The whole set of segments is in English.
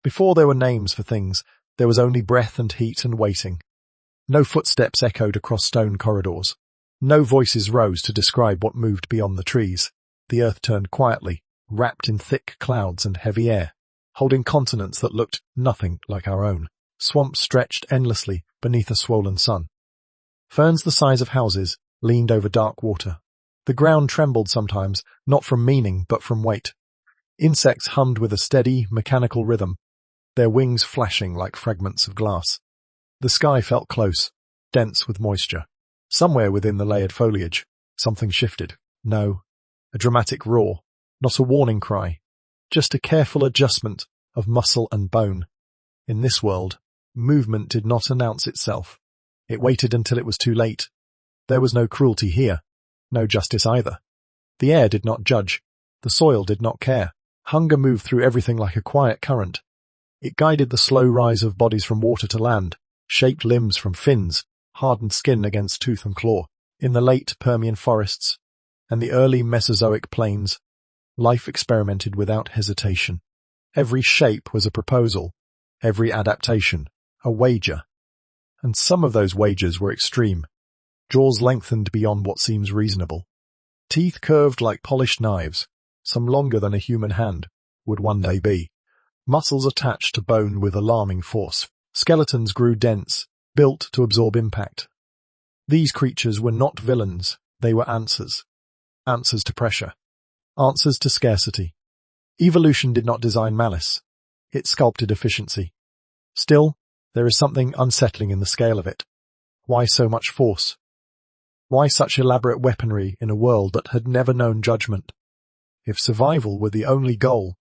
Before there were names for things, there was only breath and heat and waiting. No footsteps echoed across stone corridors. No voices rose to describe what moved beyond the trees. The earth turned quietly, wrapped in thick clouds and heavy air, holding continents that looked nothing like our own. Swamps stretched endlessly beneath a swollen sun. Ferns the size of houses leaned over dark water. The ground trembled sometimes, not from meaning but from weight. Insects hummed with a steady, mechanical rhythm, their wings flashing like fragments of glass. The sky felt close, dense with moisture. Somewhere within the layered foliage, something shifted. No, a dramatic roar, not a warning cry, just a careful adjustment of muscle and bone. In this world, movement did not announce itself. It waited until it was too late. There was no cruelty here, no justice either. The air did not judge. The soil did not care. Hunger moved through everything like a quiet current. It guided the slow rise of bodies from water to land, shaped limbs from fins, hardened skin against tooth and claw. In the late Permian forests and the early Mesozoic plains, life experimented without hesitation. Every shape was a proposal, every adaptation, a wager. And some of those wagers were extreme. Jaws lengthened beyond what seems reasonable. Teeth curved like polished knives, some longer than a human hand would one day be. Muscles attached to bone with alarming force. Skeletons grew dense, built to absorb impact. These creatures were not villains, they were answers. Answers to pressure. Answers to scarcity. Evolution did not design malice. It sculpted efficiency. Still, there is something unsettling in the scale of it. Why so much force? Why such elaborate weaponry in a world that had never known judgment? If survival were the only goal.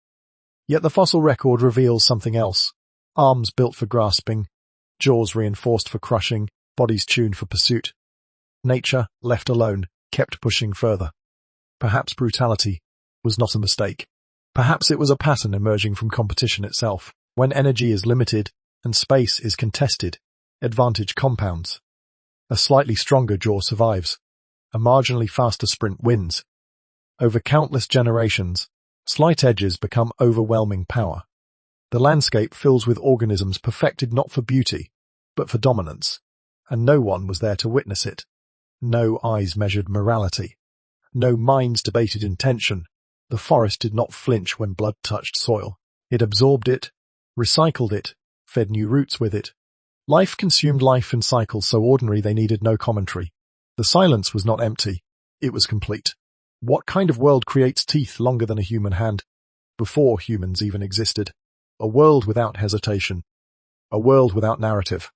Yet the fossil record reveals something else. Arms built for grasping, jaws reinforced for crushing, bodies tuned for pursuit. Nature, left alone, kept pushing further. Perhaps brutality was not a mistake. Perhaps it was a pattern emerging from competition itself. When energy is limited and space is contested, advantage compounds. A slightly stronger jaw survives. A marginally faster sprint wins. Over countless generations, slight edges become overwhelming power. The landscape fills with organisms perfected not for beauty, but for dominance, and no one was there to witness it. No eyes measured morality. No minds debated intention. The forest did not flinch when blood touched soil. It absorbed it, recycled it, fed new roots with it. Life consumed life in cycles so ordinary they needed no commentary. The silence was not empty, it was complete. What kind of world creates teeth longer than a human hand? Before humans even existed. A world without hesitation. A world without narrative.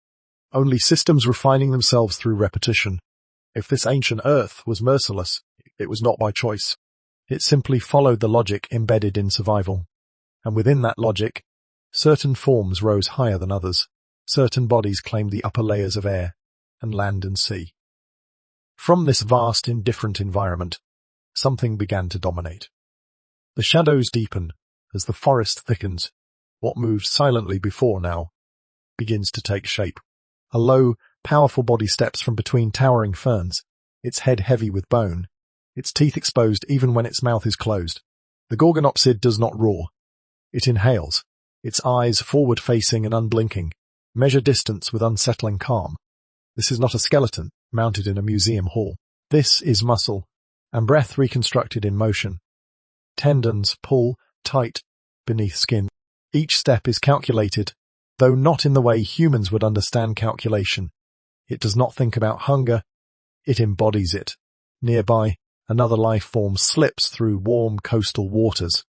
Only systems refining themselves through repetition. If this ancient earth was merciless, it was not by choice. It simply followed the logic embedded in survival. And within that logic, certain forms rose higher than others. Certain bodies claimed the upper layers of air, and land and sea. From this vast, indifferent environment, something began to dominate. The shadows deepen as the forest thickens. What moved silently before now begins to take shape. A low, powerful body steps from between towering ferns, its head heavy with bone, its teeth exposed even when its mouth is closed. The Gorgonopsid does not roar. It inhales, its eyes forward-facing and unblinking, measure distance with unsettling calm. This is not a skeleton mounted in a museum hall. This is muscle, and breath reconstructed in motion. Tendons pull tight beneath skin. Each step is calculated, though not in the way humans would understand calculation. It does not think about hunger, it embodies it. Nearby, another life form slips through warm coastal waters,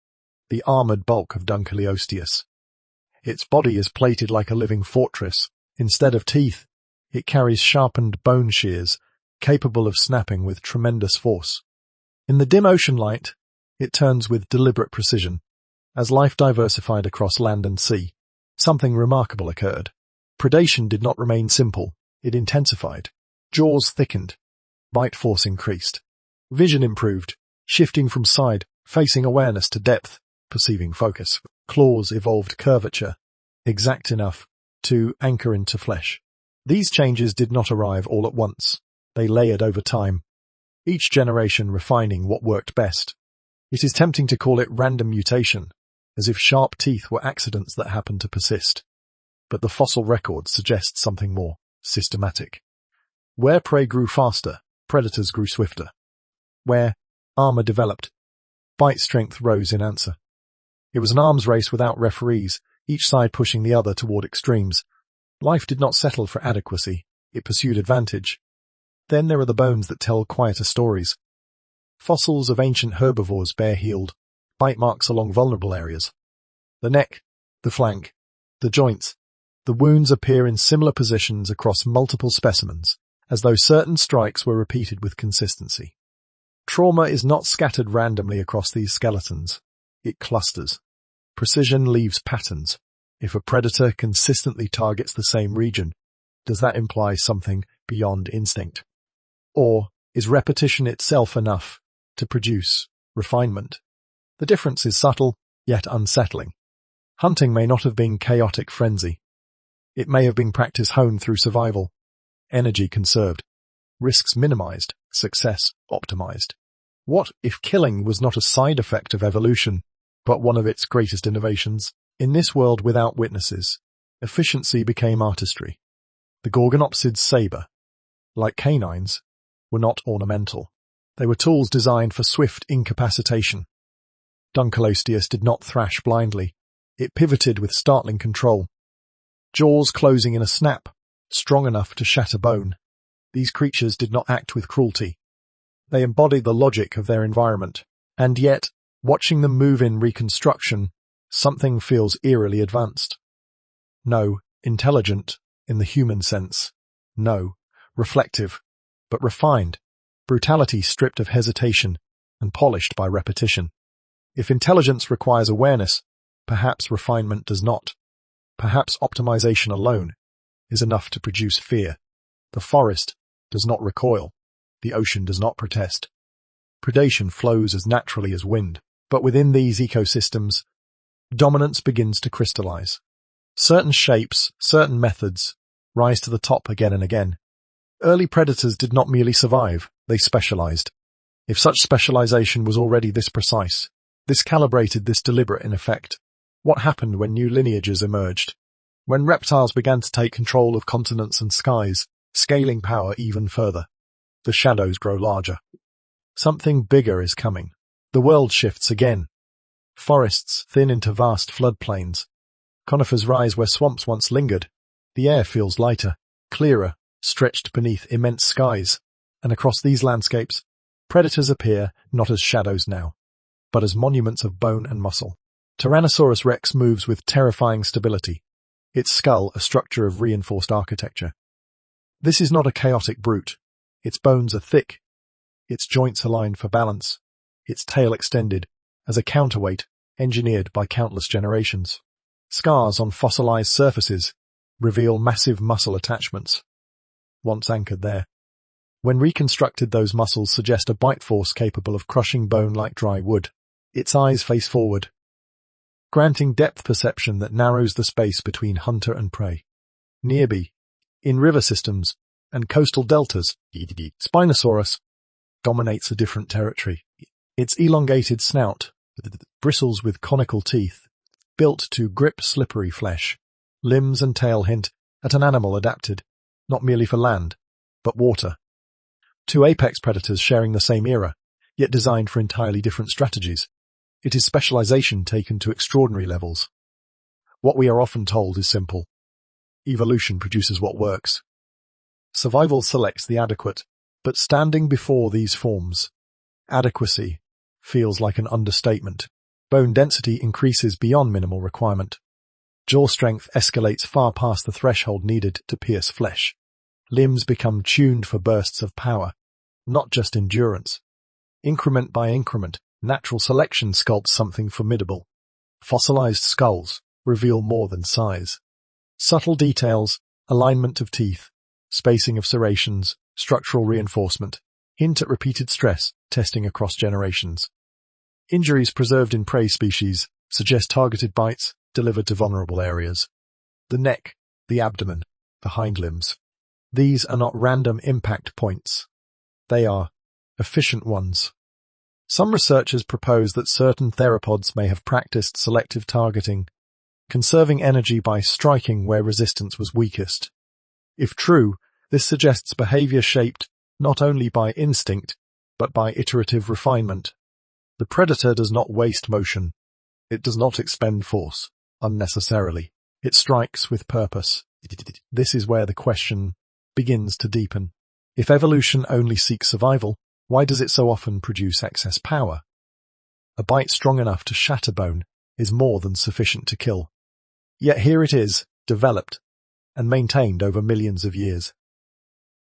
the armored bulk of Dunkleosteus. Its body is plated like a living fortress. Instead of teeth, it carries sharpened bone shears, capable of snapping with tremendous force. In the dim ocean light, it turns with deliberate precision. As life diversified across land and sea, something remarkable occurred. Predation did not remain simple, it intensified. Jaws thickened, bite force increased. Vision improved, shifting from side-facing awareness to depth, perceiving focus. Claws evolved curvature, exact enough to anchor into flesh. These changes did not arrive all at once. They layered over time, each generation refining what worked best. It is tempting to call it random mutation, as if sharp teeth were accidents that happened to persist. But the fossil record suggests something more systematic. Where prey grew faster, predators grew swifter. Where armor developed, bite strength rose in answer. It was an arms race without referees, each side pushing the other toward extremes. Life did not settle for adequacy, it pursued advantage. Then there are the bones that tell quieter stories. Fossils of ancient herbivores bear healed, bite marks along vulnerable areas. The neck, the flank, the joints, the wounds appear in similar positions across multiple specimens, as though certain strikes were repeated with consistency. Trauma is not scattered randomly across these skeletons. It clusters. Precision leaves patterns. If a predator consistently targets the same region, does that imply something beyond instinct? Or is repetition itself enough to produce refinement? The difference is subtle, yet unsettling. Hunting may not have been chaotic frenzy. It may have been practice honed through survival, energy conserved, risks minimized, success optimized. What if killing was not a side effect of evolution, but one of its greatest innovations? In this world without witnesses, efficiency became artistry. The Gorgonopsid's saber, like canines, were not ornamental. They were tools designed for swift incapacitation. Dunkleosteus did not thrash blindly. It pivoted with startling control. Jaws closing in a snap, strong enough to shatter bone. These creatures did not act with cruelty. They embodied the logic of their environment. And yet, watching them move in reconstruction, something feels eerily advanced. No, intelligent, in the human sense. No, reflective, but refined. Brutality stripped of hesitation and polished by repetition. If intelligence requires awareness, perhaps refinement does not. Perhaps optimization alone is enough to produce fear. The forest does not recoil. The ocean does not protest. Predation flows as naturally as wind. But within these ecosystems, dominance begins to crystallize. Certain shapes, certain methods, rise to the top again and again. Early predators did not merely survive, they specialized. If such specialization was already this precise, this calibrated, this deliberate in effect, what happened when new lineages emerged? When reptiles began to take control of continents and skies, scaling power even further. The shadows grow larger. Something bigger is coming. The world shifts again. Forests thin into vast floodplains. Conifers rise where swamps once lingered. The air feels lighter, clearer, stretched beneath immense skies. And across these landscapes, predators appear not as shadows now, but as monuments of bone and muscle. Tyrannosaurus rex moves with terrifying stability, its skull a structure of reinforced architecture. This is not a chaotic brute. Its bones are thick, its joints aligned for balance, its tail extended as a counterweight engineered by countless generations. Scars on fossilized surfaces reveal massive muscle attachments, once anchored there. When reconstructed, those muscles suggest a bite force capable of crushing bone like dry wood. Its eyes face forward, granting depth perception that narrows the space between hunter and prey. Nearby, in river systems and coastal deltas, Spinosaurus dominates a different territory. Its elongated snout bristles with conical teeth, built to grip slippery flesh. Limbs and tail hint at an animal adapted, not merely for land, but water. Two apex predators sharing the same era, yet designed for entirely different strategies. It is specialization taken to extraordinary levels. What we are often told is simple. Evolution produces what works. Survival selects the adequate, but standing before these forms, adequacy feels like an understatement. Bone density increases beyond minimal requirement. Jaw strength escalates far past the threshold needed to pierce flesh. Limbs become tuned for bursts of power, not just endurance. Increment by increment, natural selection sculpts something formidable. Fossilized skulls reveal more than size. Subtle details, alignment of teeth, spacing of serrations, structural reinforcement, hint at repeated stress testing across generations. Injuries preserved in prey species suggest targeted bites delivered to vulnerable areas. The neck, the abdomen, the hind limbs. These are not random impact points. They are efficient ones. Some researchers propose that certain theropods may have practiced selective targeting, conserving energy by striking where resistance was weakest. If true, this suggests behavior shaped not only by instinct, but by iterative refinement. The predator does not waste motion. It does not expend force unnecessarily. It strikes with purpose. This is where the question begins to deepen. If evolution only seeks survival, why does it so often produce excess power? A bite strong enough to shatter bone is more than sufficient to kill. Yet here it is, developed and maintained over millions of years.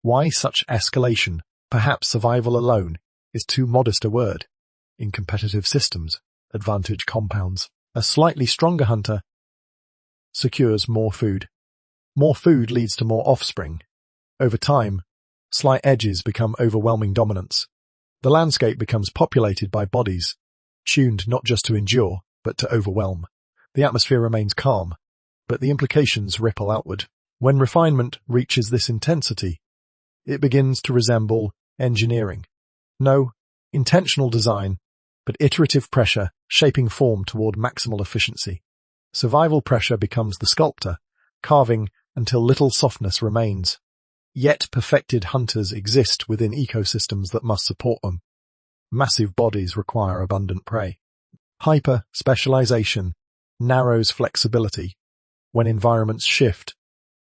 Why such escalation? Perhaps survival alone is too modest a word. In competitive systems, advantage compounds. A slightly stronger hunter secures more food. More food leads to more offspring. Over time, slight edges become overwhelming dominance. The landscape becomes populated by bodies, tuned not just to endure, but to overwhelm. The atmosphere remains calm, but the implications ripple outward. When refinement reaches this intensity, it begins to resemble engineering. No intentional design, but iterative pressure shaping form toward maximal efficiency. Survival pressure becomes the sculptor, carving until little softness remains. Yet perfected hunters exist within ecosystems that must support them. Massive bodies require abundant prey. Hyper-specialization narrows flexibility. When environments shift,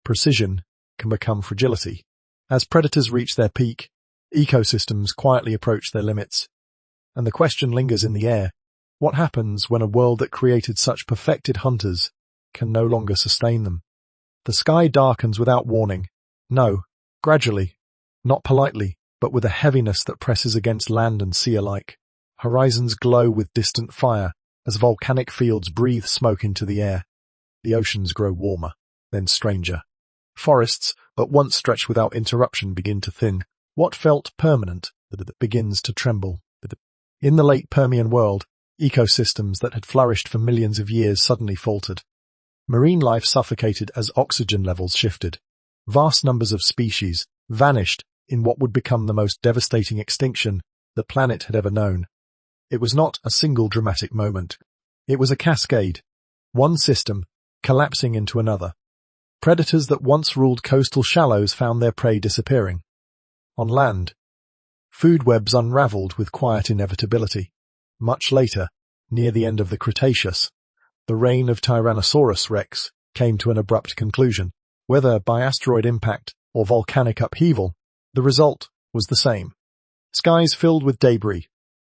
precision can become fragility. As predators reach their peak, ecosystems quietly approach their limits. And the question lingers in the air. What happens when a world that created such perfected hunters can no longer sustain them? The sky darkens without warning. No, gradually, not politely, but with a heaviness that presses against land and sea alike. Horizons glow with distant fire as volcanic fields breathe smoke into the air. The oceans grow warmer, then stranger. Forests, that once stretched without interruption, begin to thin. What felt permanent begins to tremble. In the late Permian world, ecosystems that had flourished for millions of years suddenly faltered. Marine life suffocated as oxygen levels shifted. Vast numbers of species vanished in what would become the most devastating extinction the planet had ever known. It was not a single dramatic moment. It was a cascade, one system collapsing into another. Predators that once ruled coastal shallows found their prey disappearing. On land, food webs unraveled with quiet inevitability. Much later, near the end of the Cretaceous, the reign of Tyrannosaurus rex came to an abrupt conclusion. Whether by asteroid impact or volcanic upheaval, the result was the same. Skies filled with debris,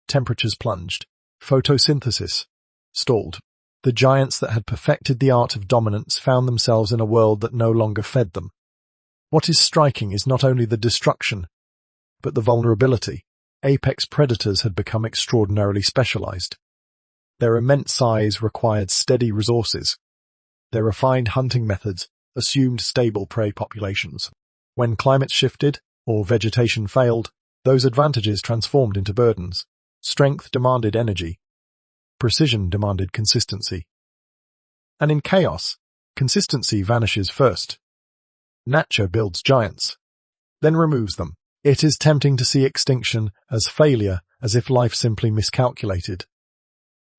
temperatures plunged, photosynthesis stalled. The giants that had perfected the art of dominance found themselves in a world that no longer fed them. What is striking is not only the destruction, but the vulnerability. Apex predators had become extraordinarily specialized. Their immense size required steady resources. Their refined hunting methods assumed stable prey populations. When climates shifted or vegetation failed, those advantages transformed into burdens. Strength demanded energy. Precision demanded consistency. And in chaos, consistency vanishes first. Nature builds giants, then removes them. It is tempting to see extinction as failure, as if life simply miscalculated.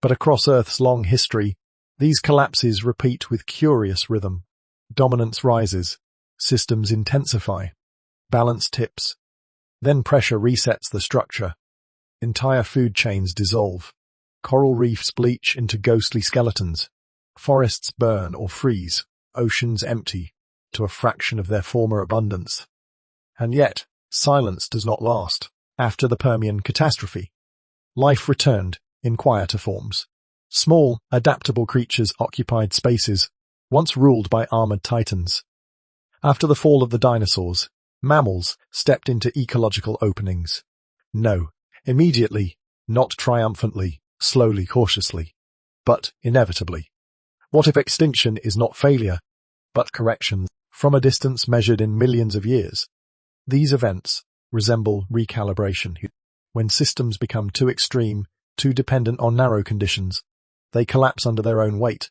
But across Earth's long history, these collapses repeat with curious rhythm. Dominance rises, systems intensify, balance tips, then pressure resets the structure. Entire food chains dissolve. Coral reefs bleach into ghostly skeletons. Forests burn or freeze. Oceans empty to a fraction of their former abundance. And yet, silence does not last. After the Permian catastrophe, life returned in quieter forms. Small, adaptable creatures occupied spaces once ruled by armored titans. After the fall of the dinosaurs, mammals stepped into ecological openings. No, immediately, not triumphantly, slowly, cautiously, but inevitably. What if extinction is not failure, but correction from a distance measured in millions of years? These events resemble recalibration. When systems become too extreme, too dependent on narrow conditions, they collapse under their own weight.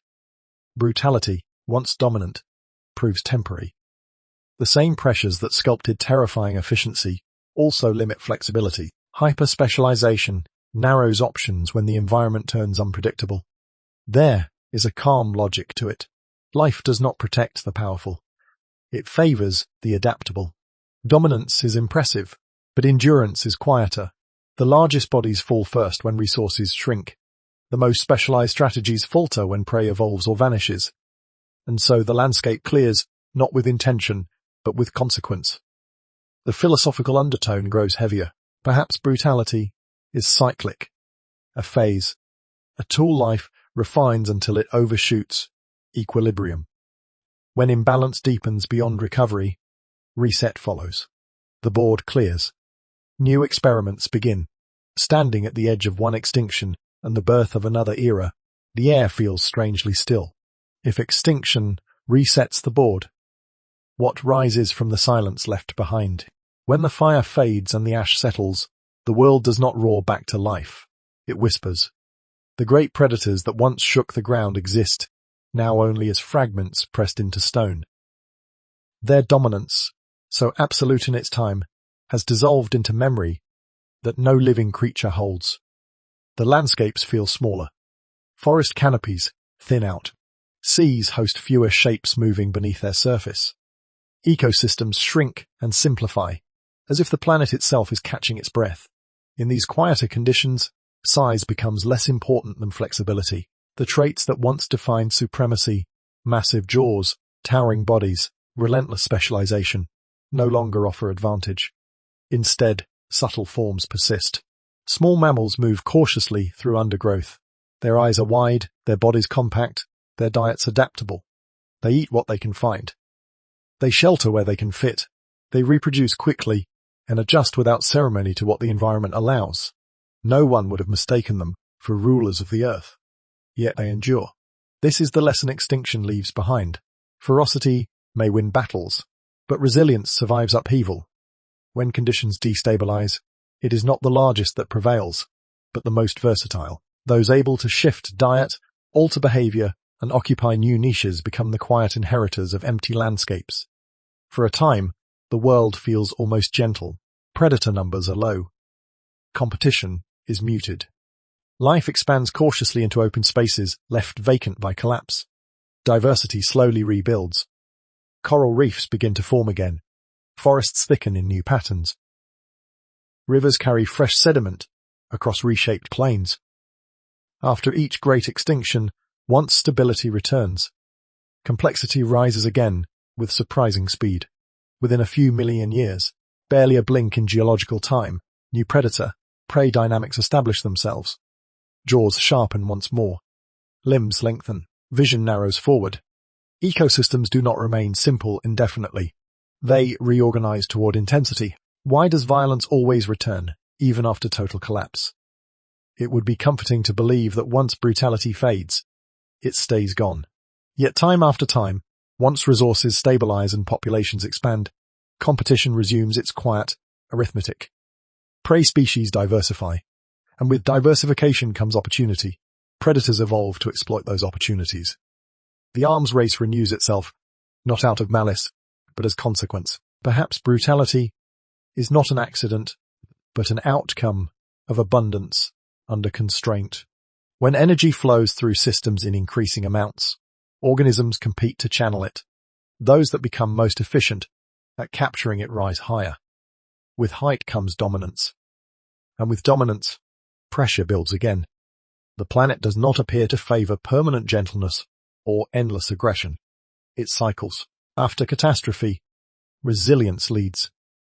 Brutality, once dominant, proves temporary. The same pressures that sculpted terrifying efficiency also limit flexibility. Hyper-specialization narrows options when the environment turns unpredictable. There is a calm logic to it. Life does not protect the powerful. It favors the adaptable. Dominance is impressive, but endurance is quieter. The largest bodies fall first when resources shrink. The most specialized strategies falter when prey evolves or vanishes. And so the landscape clears, not with intention, but with consequence. The philosophical undertone grows heavier. Perhaps brutality is cyclic, a phase. A tool life refines until it overshoots equilibrium. When imbalance deepens beyond recovery, reset follows. The board clears. New experiments begin. Standing at the edge of one extinction and the birth of another era, the air feels strangely still. If extinction resets the board, what rises from the silence left behind? When the fire fades and the ash settles, the world does not roar back to life. It whispers. The great predators that once shook the ground exist, now only as fragments pressed into stone. Their dominance, so absolute in its time, has dissolved into memory that no living creature holds. The landscapes feel smaller. Forest canopies thin out. Seas host fewer shapes moving beneath their surface. Ecosystems shrink and simplify, as if the planet itself is catching its breath. In these quieter conditions, size becomes less important than flexibility. The traits that once defined supremacy, massive jaws, towering bodies, relentless specialization, no longer offer advantage. Instead, subtle forms persist. Small mammals move cautiously through undergrowth. Their eyes are wide, their bodies compact, their diets adaptable. They eat what they can find. They shelter where they can fit. They reproduce quickly and adjust without ceremony to what the environment allows. No one would have mistaken them for rulers of the earth. Yet they endure. This is the lesson extinction leaves behind. Ferocity may win battles, but resilience survives upheaval. When conditions destabilize, it is not the largest that prevails, but the most versatile. Those able to shift diet, alter behavior, and occupy new niches become the quiet inheritors of empty landscapes. For a time, the world feels almost gentle. Predator numbers are low. Competition is muted. Life expands cautiously into open spaces left vacant by collapse. Diversity slowly rebuilds. Coral reefs begin to form again. Forests thicken in new patterns. Rivers carry fresh sediment across reshaped plains. After each great extinction, once stability returns, complexity rises again with surprising speed. Within a few million years, barely a blink in geological time, new predator-prey dynamics establish themselves. Jaws sharpen once more. Limbs lengthen. Vision narrows forward. Ecosystems do not remain simple indefinitely. They reorganize toward intensity. Why does violence always return, even after total collapse? It would be comforting to believe that once brutality fades, it stays gone. Yet time after time, once resources stabilize and populations expand, competition resumes its quiet arithmetic. Prey species diversify, and with diversification comes opportunity. Predators evolve to exploit those opportunities. The arms race renews itself, not out of malice, but as consequence. Perhaps brutality is not an accident, but an outcome of abundance under constraint. When energy flows through systems in increasing amounts, organisms compete to channel it. Those that become most efficient at capturing it rise higher. With height comes dominance. And with dominance, pressure builds again. The planet does not appear to favor permanent gentleness or endless aggression. It cycles. After catastrophe, resilience leads.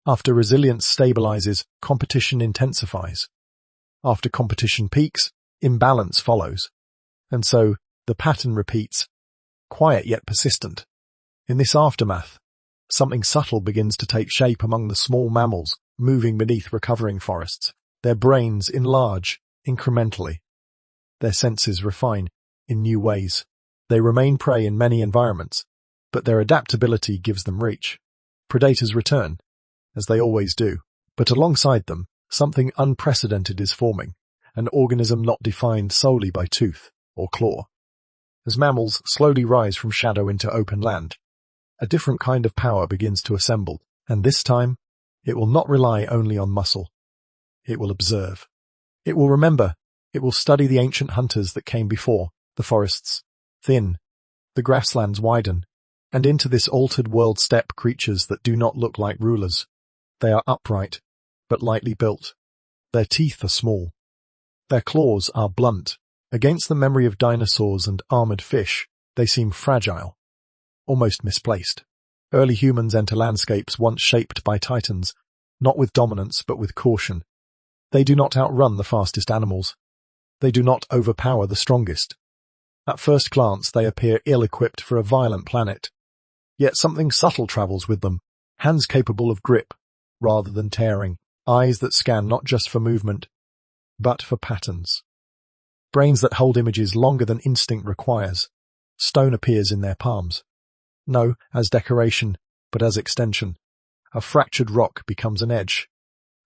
After resilience stabilizes, competition intensifies. After competition peaks, imbalance follows. And so, the pattern repeats, quiet yet persistent. In this aftermath, something subtle begins to take shape among the small mammals moving beneath recovering forests. Their brains enlarge incrementally. Their senses refine in new ways. They remain prey in many environments, but their adaptability gives them reach. Predators return, as they always do, but alongside them, something unprecedented is forming, an organism not defined solely by tooth or claw. As mammals slowly rise from shadow into open land, a different kind of power begins to assemble, and this time, it will not rely only on muscle. It will observe. It will remember. It will study the ancient hunters that came before. The forests thin, the grasslands widen, and into this altered world step creatures that do not look like rulers. They are upright, but lightly built. Their teeth are small. Their claws are blunt. Against the memory of dinosaurs and armored fish, they seem fragile, almost misplaced. Early humans enter landscapes once shaped by titans, not with dominance but with caution. They do not outrun the fastest animals. They do not overpower the strongest. At first glance, they appear ill-equipped for a violent planet. Yet something subtle travels with them, hands capable of grip, rather than tearing, eyes that scan not just for movement, but for patterns. Brains that hold images longer than instinct requires. Stone appears in their palms. No as decoration, but as extension. A fractured rock becomes an edge.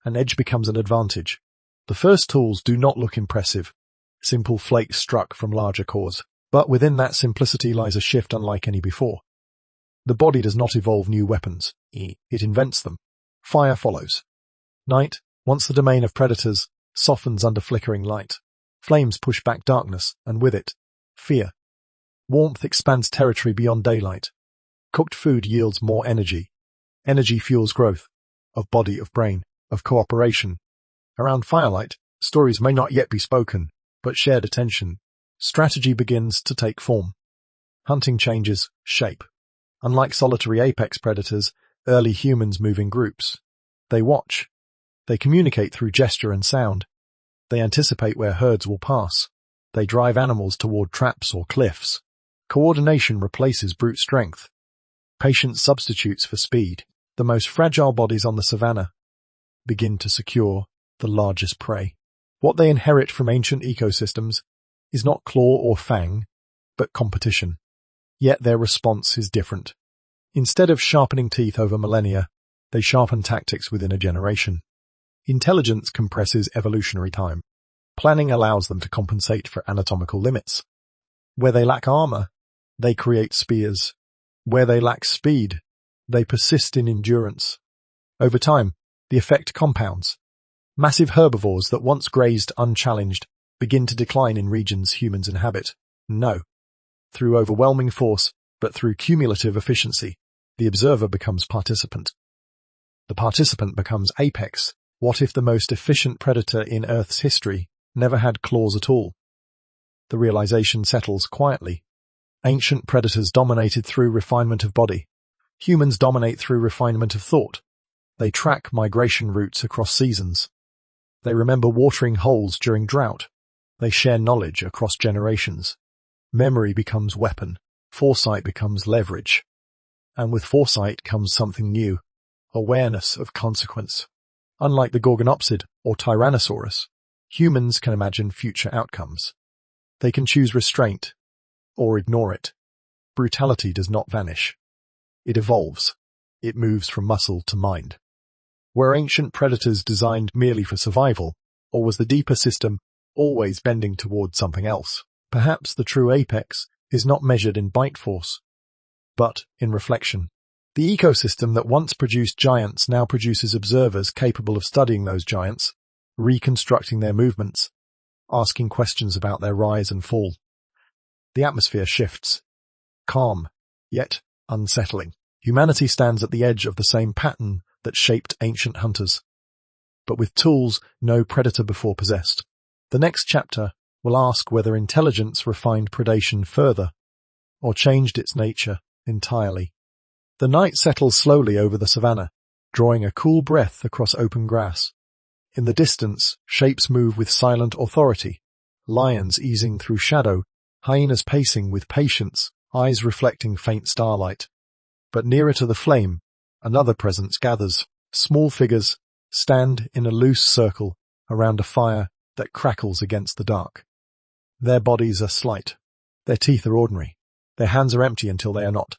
An edge becomes an advantage. The first tools do not look impressive. Simple flakes struck from larger cores. But within that simplicity lies a shift unlike any before. The body does not evolve new weapons. It invents them. Fire follows. Night, once the domain of predators, softens under flickering light. Flames push back darkness, and with it, fear. Warmth expands territory beyond daylight. Cooked food yields more energy. Energy fuels growth, of body, of brain, of cooperation. Around firelight, stories may not yet be spoken, but shared attention. Strategy begins to take form. Hunting changes shape. Unlike solitary apex predators, early humans move in groups. They watch. They communicate through gesture and sound. They anticipate where herds will pass. They drive animals toward traps or cliffs. Coordination replaces brute strength. Patience substitutes for speed. The most fragile bodies on the savannah begin to secure the largest prey. What they inherit from ancient ecosystems is not claw or fang, but competition. Yet their response is different. Instead of sharpening teeth over millennia, they sharpen tactics within a generation. Intelligence compresses evolutionary time. Planning allows them to compensate for anatomical limits. Where they lack armor, they create spears. Where they lack speed, they persist in endurance. Over time, the effect compounds. Massive herbivores that once grazed unchallenged begin to decline in regions humans inhabit. No. Through overwhelming force, but through cumulative efficiency, the observer becomes participant. The participant becomes apex. What if the most efficient predator in Earth's history never had claws at all? The realization settles quietly. Ancient predators dominated through refinement of body. Humans dominate through refinement of thought. They track migration routes across seasons. They remember watering holes during drought. They share knowledge across generations. Memory becomes weapon. Foresight becomes leverage. And with foresight comes something new. Awareness of consequence. Unlike the Gorgonopsid or Tyrannosaurus, humans can imagine future outcomes. They can choose restraint or ignore it. Brutality does not vanish. It evolves. It moves from muscle to mind. Were ancient predators designed merely for survival, or was the deeper system always bending toward something else? Perhaps the true apex is not measured in bite force, but in reflection. The ecosystem that once produced giants now produces observers capable of studying those giants, reconstructing their movements, asking questions about their rise and fall. The atmosphere shifts. Calm, yet unsettling. Humanity stands at the edge of the same pattern that shaped ancient hunters, but with tools no predator before possessed. The next chapter will ask whether intelligence refined predation further, or changed its nature entirely. The night settles slowly over the savannah, drawing a cool breath across open grass. In the distance, shapes move with silent authority, lions easing through shadow, hyenas pacing with patience, eyes reflecting faint starlight. But nearer to the flame, another presence gathers. Small figures stand in a loose circle around a fire that crackles against the dark. Their bodies are slight. Their teeth are ordinary. Their hands are empty until they are not.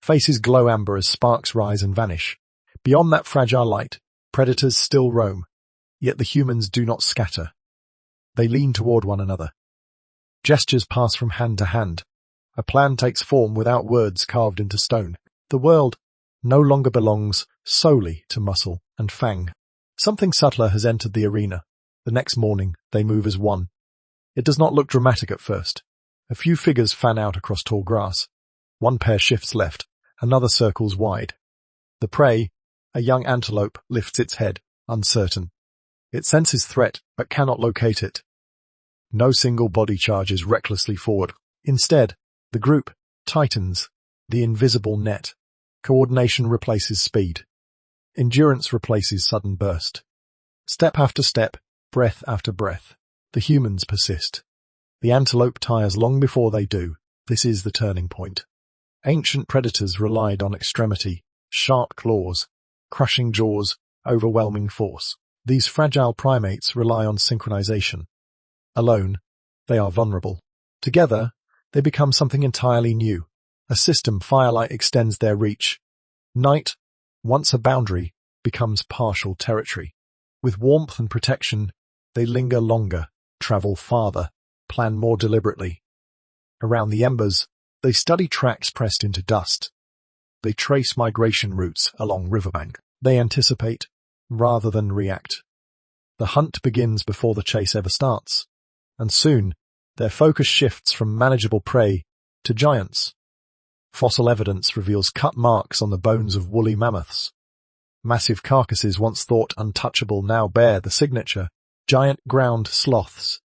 Faces glow amber as sparks rise and vanish. Beyond that fragile light, predators still roam, yet the humans do not scatter. They lean toward one another. Gestures pass from hand to hand. A plan takes form without words carved into stone. The world no longer belongs solely to muscle and fang. Something subtler has entered the arena. The next morning, they move as one. It does not look dramatic at first. A few figures fan out across tall grass. One pair shifts left, another circles wide. The prey, a young antelope, lifts its head, uncertain. It senses threat, but cannot locate it. No single body charges recklessly forward. Instead, the group tightens, the invisible net. Coordination replaces speed. Endurance replaces sudden burst. Step after step, breath after breath. The humans persist. The antelope tires long before they do. This is the turning point. Ancient predators relied on extremity, sharp claws, crushing jaws, overwhelming force. These fragile primates rely on synchronization. Alone, they are vulnerable. Together, they become something entirely new. A system firelight extends their reach. Night, once a boundary, becomes partial territory. With warmth and protection, they linger longer, travel farther, plan more deliberately. Around the embers, they study tracks pressed into dust. They trace migration routes along riverbank. They anticipate, rather than react. The hunt begins before the chase ever starts, and soon, their focus shifts from manageable prey to giants. Fossil evidence reveals cut marks on the bones of woolly mammoths. Massive carcasses once thought untouchable now bear the signature. Giant ground sloths,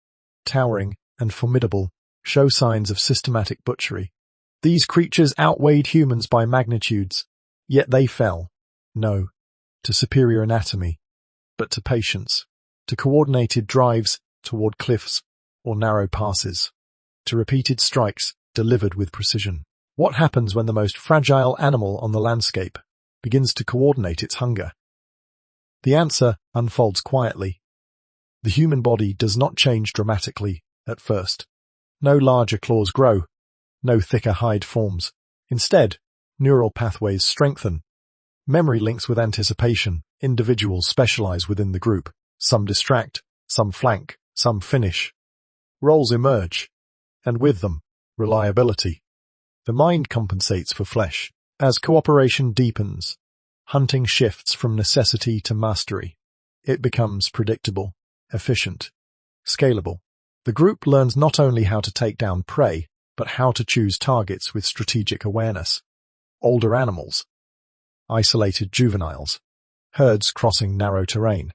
towering and formidable, show signs of systematic butchery. These creatures outweighed humans by magnitudes, yet they fell, no, to superior anatomy, but to patience, to coordinated drives toward cliffs or narrow passes, to repeated strikes delivered with precision. What happens when the most fragile animal on the landscape begins to coordinate its hunger? The answer unfolds quietly. The human body does not change dramatically at first. No larger claws grow, no thicker hide forms. Instead, neural pathways strengthen. Memory links with anticipation. Individuals specialize within the group. Some distract, some flank, some finish. Roles emerge, and with them, reliability. The mind compensates for flesh. As cooperation deepens, hunting shifts from necessity to mastery. It becomes predictable, efficient, scalable. The group learns not only how to take down prey, but how to choose targets with strategic awareness. Older animals, isolated juveniles, herds crossing narrow terrain.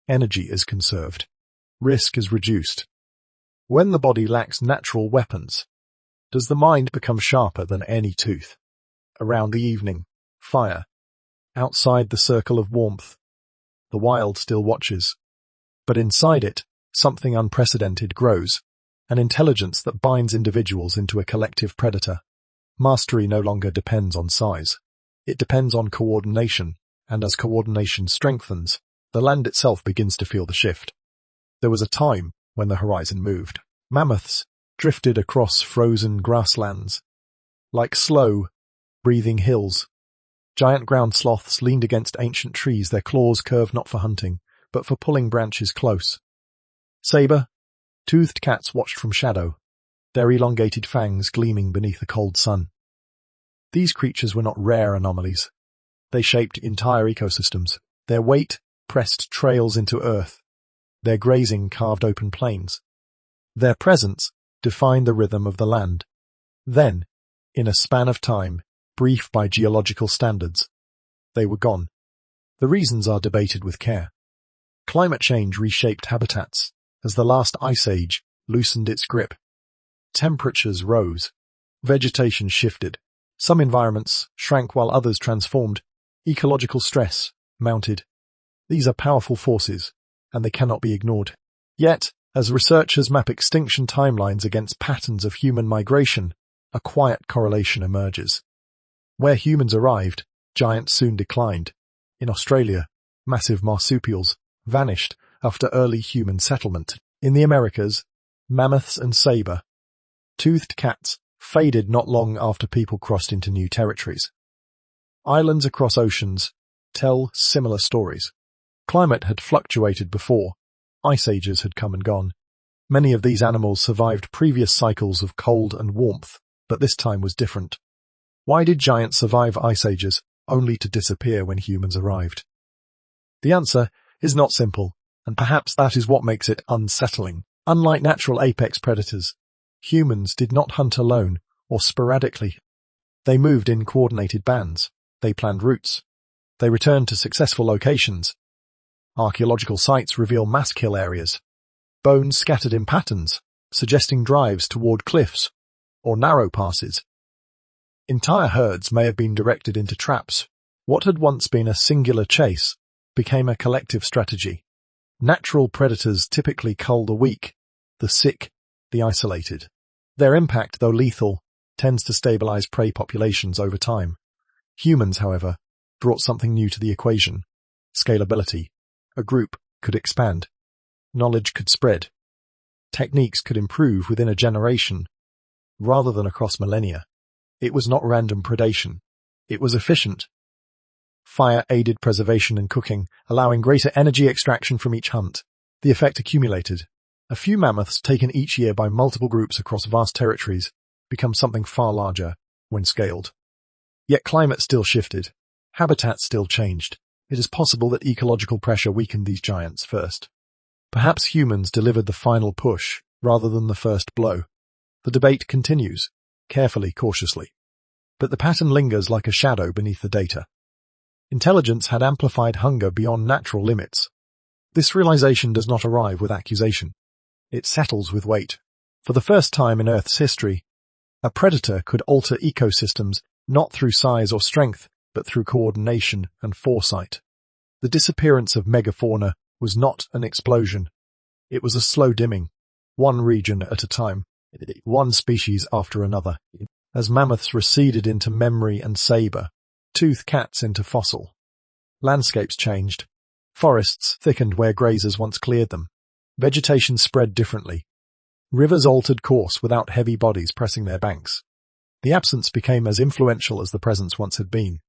Energy is conserved. Risk is reduced. When the body lacks natural weapons, does the mind become sharper than any tooth? Around the evening, fire. Outside the circle of warmth, the wild still watches. But inside it, something unprecedented grows, an intelligence that binds individuals into a collective predator. Mastery no longer depends on size. It depends on coordination, and as coordination strengthens, the land itself begins to feel the shift. There was a time when the horizon moved. Mammoths drifted across frozen grasslands. Like slow, breathing hills, giant ground sloths leaned against ancient trees, their claws curved not for hunting, but for pulling branches close. Saber-toothed cats watched from shadow, their elongated fangs gleaming beneath the cold sun. These creatures were not rare anomalies. They shaped entire ecosystems. Their weight pressed trails into earth. Their grazing carved open plains. Their presence defined the rhythm of the land. Then, in a span of time, brief by geological standards, they were gone. The reasons are debated with care. Climate change reshaped habitats as the last ice age loosened its grip. Temperatures rose. Vegetation shifted. Some environments shrank while others transformed. Ecological stress mounted. These are powerful forces, and they cannot be ignored. Yet, as researchers map extinction timelines against patterns of human migration, a quiet correlation emerges. Where humans arrived, giants soon declined. In Australia, massive marsupials vanished after early human settlement. In the Americas, mammoths and saber-toothed cats faded not long after people crossed into new territories. Islands across oceans tell similar stories. Climate had fluctuated before. Ice ages had come and gone. Many of these animals survived previous cycles of cold and warmth, but this time was different. Why did giants survive ice ages, only to disappear when humans arrived? The answer is not simple, And perhaps that is what makes it unsettling. Unlike natural apex predators, humans did not hunt alone or sporadically. They moved in coordinated bands. They planned routes. They returned to successful locations. Archaeological sites reveal mass kill areas. Bones scattered in patterns, suggesting drives toward cliffs or narrow passes. Entire herds may have been directed into traps. What had once been a singular chase became a collective strategy. Natural predators typically cull the weak, the sick, the isolated. Their impact, though lethal, tends to stabilize prey populations over time. Humans, however, brought something new to the equation: scalability. A group could expand. Knowledge could spread. Techniques could improve within a generation, rather than across millennia. It was not random predation. It was efficient. Fire aided preservation and cooking, allowing greater energy extraction from each hunt. The effect accumulated. A few mammoths taken each year by multiple groups across vast territories become something far larger when scaled. Yet climate still shifted. Habitat still changed. It is possible that ecological pressure weakened these giants first. Perhaps humans delivered the final push rather than the first blow. The debate continues, carefully, cautiously. But the pattern lingers like a shadow beneath the data. Intelligence had amplified hunger beyond natural limits. This realization does not arrive with accusation. It settles with weight. For the first time in Earth's history, a predator could alter ecosystems not through size or strength, but through coordination and foresight. The disappearance of megafauna was not an explosion. It was a slow dimming, one region at a time, one species after another. As mammoths receded into memory and saber-toothed cats into fossil. Landscapes changed. Forests thickened where grazers once cleared them. Vegetation spread differently. Rivers altered course without heavy bodies pressing their banks. The absence became as influential as the presence once had been.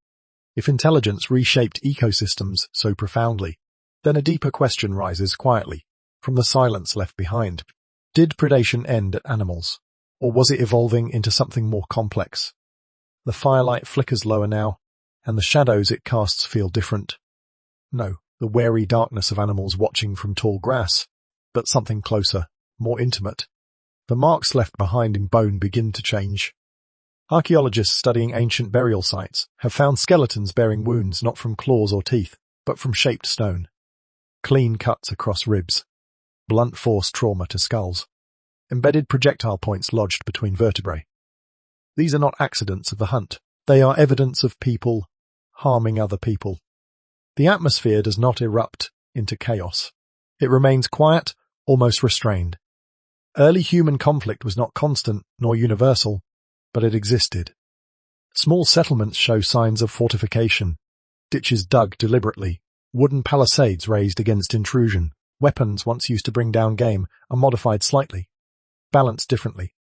If intelligence reshaped ecosystems so profoundly, then a deeper question rises quietly from the silence left behind. Did predation end at animals, or was it evolving into something more complex? The firelight flickers lower now, and the shadows it casts feel different. No, the wary darkness of animals watching from tall grass, but something closer, more intimate. The marks left behind in bone begin to change. Archaeologists studying ancient burial sites have found skeletons bearing wounds not from claws or teeth, but from shaped stone. Clean cuts across ribs. Blunt force trauma to skulls. Embedded projectile points lodged between vertebrae. These are not accidents of the hunt. They are evidence of people harming other people. The atmosphere does not erupt into chaos. It remains quiet, almost restrained. Early human conflict was not constant nor universal, but it existed. Small settlements show signs of fortification. Ditches dug deliberately. Wooden palisades raised against intrusion. Weapons once used to bring down game are modified slightly, balanced differently.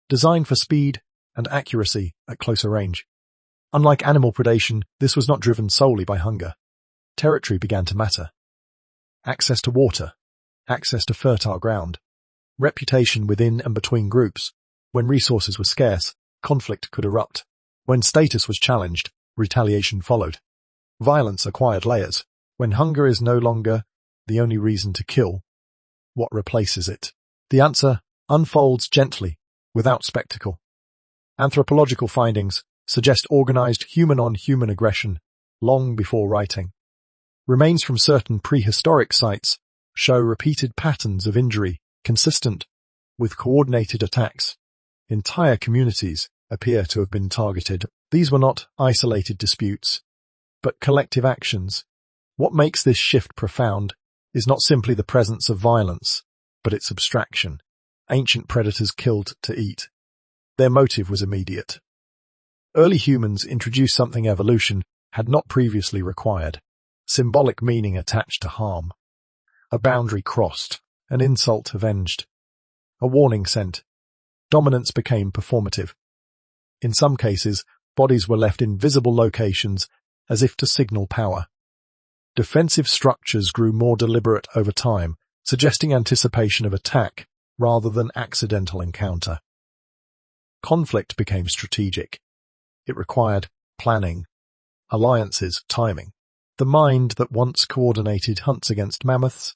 Designed for speed and accuracy at closer range. Unlike animal predation, this was not driven solely by hunger. Territory began to matter. Access to water, access to fertile ground, reputation within and between groups. When resources were scarce, conflict could erupt. When status was challenged, retaliation followed. Violence acquired layers. When hunger is no longer the only reason to kill, what replaces it? The answer unfolds gently, without spectacle. Anthropological findings suggest organized human-on-human aggression long before writing. Remains from certain prehistoric sites show repeated patterns of injury consistent with coordinated attacks. Entire communities appear to have been targeted. These were not isolated disputes, but collective actions. What makes this shift profound is not simply the presence of violence, but its abstraction. Ancient predators killed to eat. Their motive was immediate. Early humans introduced something evolution had not previously required. Symbolic meaning attached to harm. A boundary crossed, an insult avenged. A warning sent. Dominance became performative. In some cases, bodies were left in visible locations as if to signal power. Defensive structures grew more deliberate over time, suggesting anticipation of attack rather than accidental encounter. Conflict became strategic. It required planning, alliances, timing. The mind that once coordinated hunts against mammoths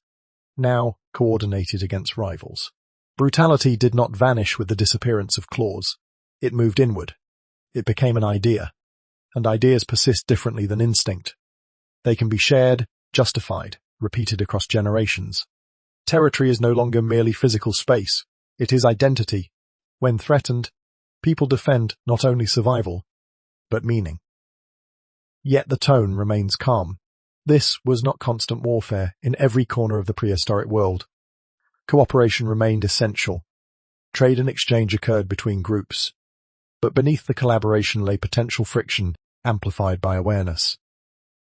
now coordinated against rivals. Brutality did not vanish with the disappearance of claws. It moved inward. It became an idea, and ideas persist differently than instinct. They can be shared, justified, repeated across generations. Territory is no longer merely physical space. It is identity. When threatened, people defend not only survival, but meaning. Yet the tone remains calm. This was not constant warfare in every corner of the prehistoric world. Cooperation remained essential. Trade and exchange occurred between groups. But beneath the collaboration lay potential friction, amplified by awareness.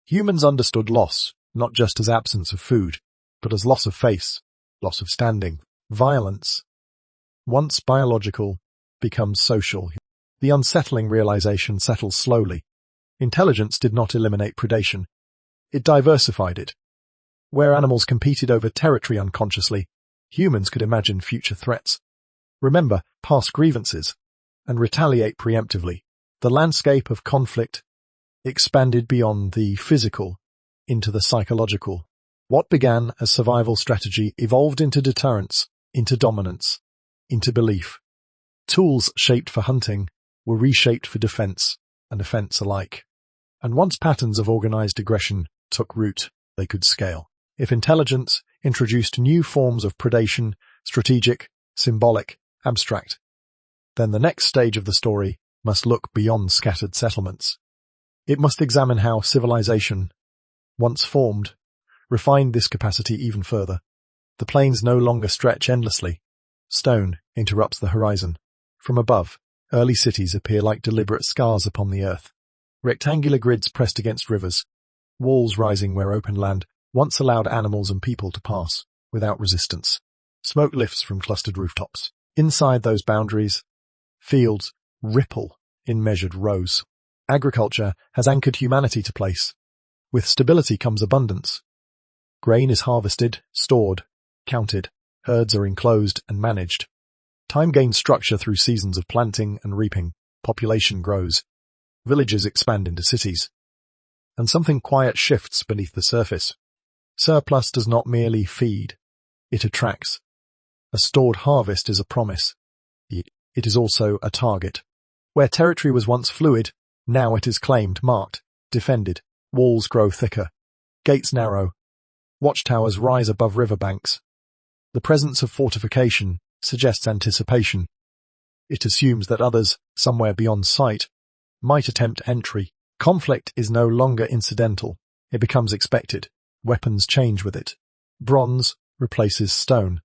Humans understood loss, not just as absence of food, but as loss of face, loss of standing, violence. Once biological, becomes social. The unsettling realization settles slowly. Intelligence did not eliminate predation. It diversified it. Where animals competed over territory unconsciously, humans could imagine future threats, remember past grievances, and retaliate preemptively. The landscape of conflict expanded beyond the physical into the psychological. What began as survival strategy evolved into deterrence, into dominance, into belief. Tools shaped for hunting were reshaped for defense and offense alike. And once patterns of organized aggression took root, they could scale. If intelligence introduced new forms of predation, strategic, symbolic, abstract, then the next stage of the story must look beyond scattered settlements. It must examine how civilization, once formed, refined this capacity even further. The plains no longer stretch endlessly. Stone interrupts the horizon. From above, early cities appear like deliberate scars upon the earth. Rectangular grids pressed against rivers, walls rising where open land once allowed animals and people to pass without resistance. Smoke lifts from clustered rooftops. Inside those boundaries, fields ripple in measured rows. Agriculture has anchored humanity to place. With stability comes abundance. Grain is harvested, stored, counted. Herds are enclosed and managed. Time gains structure through seasons of planting and reaping. Population grows. Villages expand into cities. And something quiet shifts beneath the surface. Surplus does not merely feed. It attracts. A stored harvest is a promise. It is also a target. Where territory was once fluid, now it is claimed, marked, defended. Walls grow thicker. Gates narrow. Watchtowers rise above riverbanks. The presence of fortification suggests anticipation. It assumes that others, somewhere beyond sight, might attempt entry. Conflict is no longer incidental. It becomes expected. Weapons change with it. Bronze replaces stone.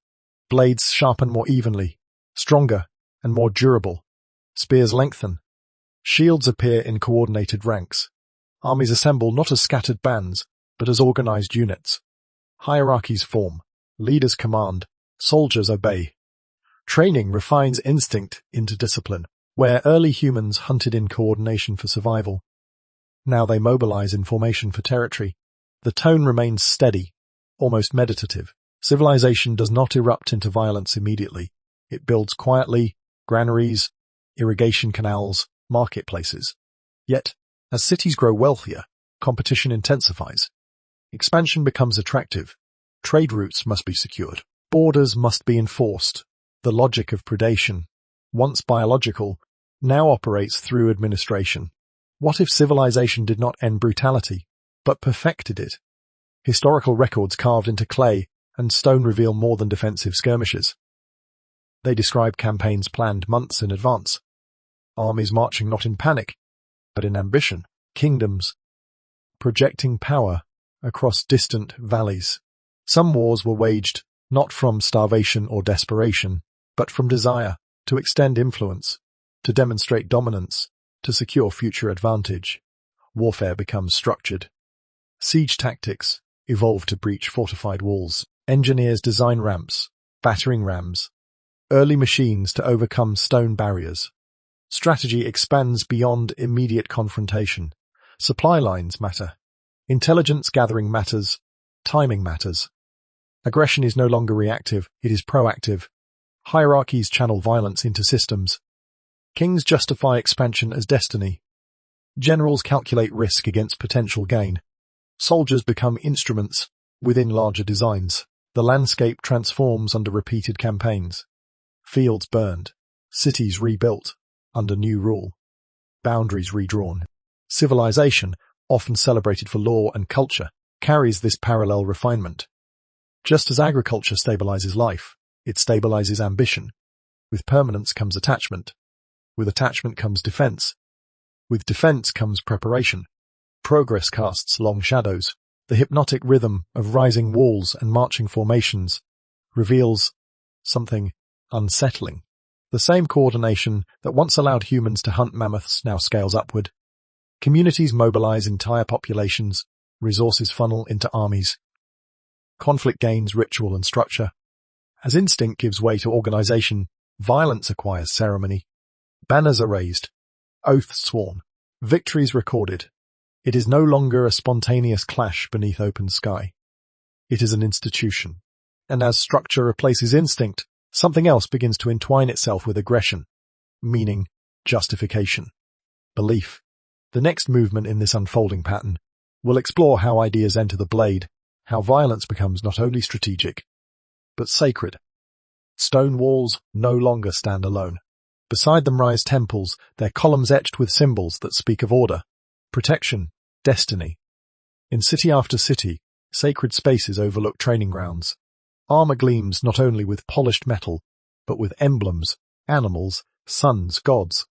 Blades sharpen more evenly, stronger and more durable. Spears lengthen. Shields appear in coordinated ranks. Armies assemble not as scattered bands, but as organized units. Hierarchies form. Leaders command. Soldiers obey. Training refines instinct into discipline. Where early humans hunted in coordination for survival, now they mobilize in formation for territory. The tone remains steady, almost meditative. Civilization does not erupt into violence immediately. It builds quietly, granaries, irrigation canals, marketplaces. Yet, as cities grow wealthier, competition intensifies. Expansion becomes attractive. Trade routes must be secured. Borders must be enforced. The logic of predation, once biological, now operates through administration. What if civilization did not end brutality, but perfected it? Historical records carved into clay and stone reveal more than defensive skirmishes. They describe campaigns planned months in advance. Armies marching not in panic, but in ambition. Kingdoms projecting power across distant valleys. Some wars were waged not from starvation or desperation, but from desire to extend influence, to demonstrate dominance, to secure future advantage. Warfare becomes structured. Siege tactics evolve to breach fortified walls. Engineers design ramps, battering rams, early machines to overcome stone barriers. Strategy expands beyond immediate confrontation. Supply lines matter. Intelligence gathering matters. Timing matters. Aggression is no longer reactive, it is proactive. Hierarchies channel violence into systems. Kings justify expansion as destiny. Generals calculate risk against potential gain. Soldiers become instruments within larger designs. The landscape transforms under repeated campaigns. Fields burned, cities rebuilt under new rule, boundaries redrawn. Civilization, often celebrated for law and culture, carries this parallel refinement. Just as agriculture stabilizes life, it stabilizes ambition. With permanence comes attachment. With attachment comes defense. With defense comes preparation. Progress casts long shadows. The hypnotic rhythm of rising walls and marching formations reveals something unsettling. The same coordination that once allowed humans to hunt mammoths now scales upward. Communities mobilize entire populations, resources funnel into armies. Conflict gains ritual and structure. As instinct gives way to organization, violence acquires ceremony. Banners are raised, oaths sworn, victories recorded. It is no longer a spontaneous clash beneath open sky. It is an institution. And as structure replaces instinct, something else begins to entwine itself with aggression, meaning, justification, belief. The next movement in this unfolding pattern will explore how ideas enter the blade, how violence becomes not only strategic, but sacred. Stone walls no longer stand alone. Beside them rise temples, their columns etched with symbols that speak of order, protection, destiny. In city after city, sacred spaces overlook training grounds. Armor gleams not only with polished metal, but with emblems, animals, suns, gods.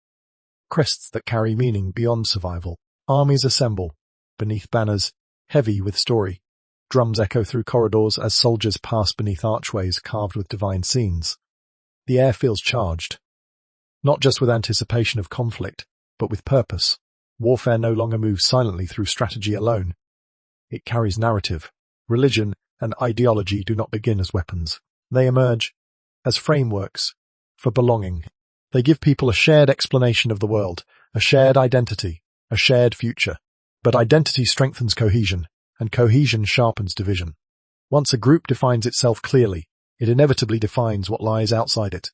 Crests that carry meaning beyond survival. Armies assemble, beneath banners, heavy with story. Drums echo through corridors as soldiers pass beneath archways carved with divine scenes. The air feels charged, not just with anticipation of conflict, but with purpose. Warfare no longer moves silently through strategy alone. It carries narrative. Religion and ideology do not begin as weapons. They emerge as frameworks for belonging. They give people a shared explanation of the world, a shared identity, a shared future. But identity strengthens cohesion, and cohesion sharpens division. Once a group defines itself clearly, it inevitably defines what lies outside it.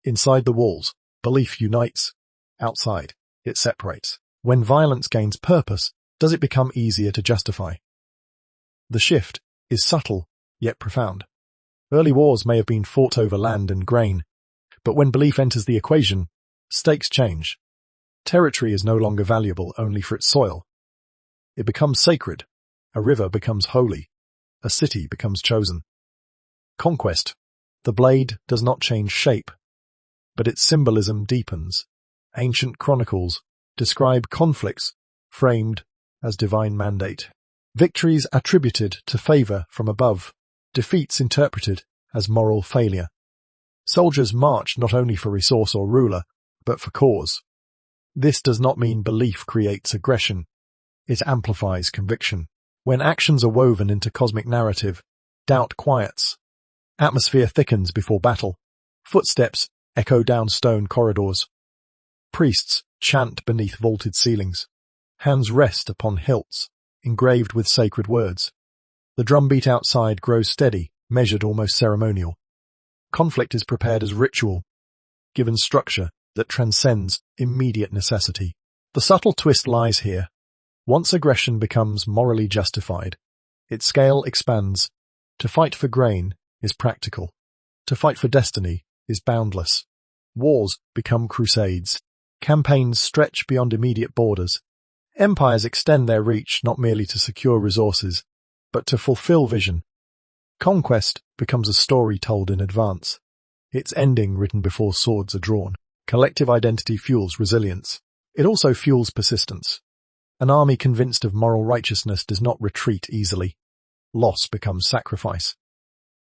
Inside the walls, belief unites. Outside, it separates. When violence gains purpose, does it become easier to justify? The shift is subtle, yet profound. Early wars may have been fought over land and grain, but when belief enters the equation, stakes change. Territory is no longer valuable only for its soil. It becomes sacred. A river becomes holy. A city becomes chosen. Conquest. The blade does not change shape, but its symbolism deepens. Ancient chronicles describe conflicts framed as divine mandate. Victories attributed to favor from above. Defeats interpreted as moral failure. Soldiers march not only for resource or ruler, but for cause. This does not mean belief creates aggression. It amplifies conviction. When actions are woven into cosmic narrative, doubt quiets. Atmosphere thickens before battle. Footsteps echo down stone corridors. Priests chant beneath vaulted ceilings. Hands rest upon hilts, engraved with sacred words. The drumbeat outside grows steady, measured almost ceremonial. Conflict is prepared as ritual, given structure that transcends immediate necessity. The subtle twist lies here. Once aggression becomes morally justified, its scale expands. To fight for grain is practical. To fight for destiny is boundless. Wars become crusades. Campaigns stretch beyond immediate borders. Empires extend their reach not merely to secure resources, but to fulfill vision. Conquest becomes a story told in advance, its ending written before swords are drawn. Collective identity fuels resilience. It also fuels persistence. An army convinced of moral righteousness does not retreat easily. Loss becomes sacrifice.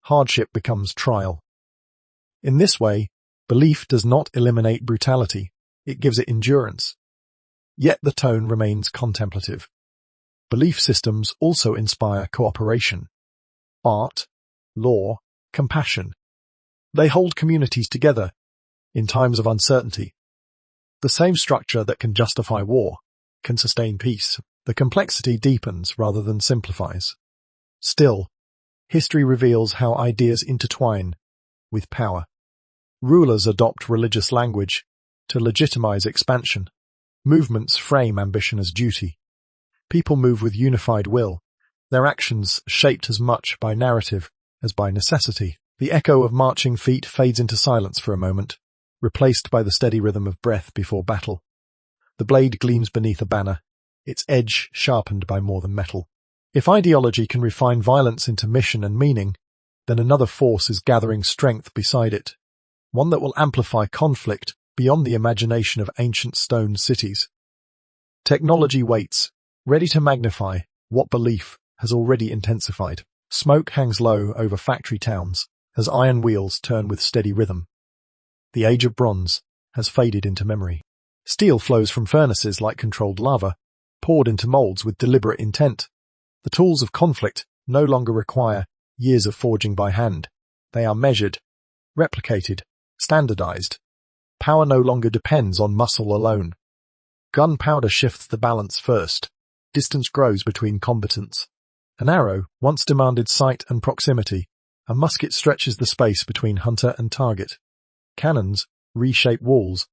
Hardship becomes trial. In this way, belief does not eliminate brutality. It gives it endurance. Yet the tone remains contemplative. Belief systems also inspire cooperation. Art, law, compassion. They hold communities together in times of uncertainty. The same structure that can justify war can sustain peace. The complexity deepens rather than simplifies. Still, history reveals how ideas intertwine with power. Rulers adopt religious language to legitimize expansion. Movements frame ambition as duty. People move with unified will, their actions shaped as much by narrative as by necessity. The echo of marching feet fades into silence for a moment, replaced by the steady rhythm of breath before battle. The blade gleams beneath a banner, its edge sharpened by more than metal. If ideology can refine violence into mission and meaning, then another force is gathering strength beside it, one that will amplify conflict beyond the imagination of ancient stone cities. Technology waits, ready to magnify what belief has already intensified. Smoke hangs low over factory towns as iron wheels turn with steady rhythm. The age of bronze has faded into memory. Steel flows from furnaces like controlled lava, poured into molds with deliberate intent. The tools of conflict no longer require years of forging by hand. They are measured, replicated, standardized. Power no longer depends on muscle alone. Gunpowder shifts the balance first. Distance grows between combatants. An arrow once demanded sight and proximity. A musket stretches the space between hunter and target. Cannons reshape walls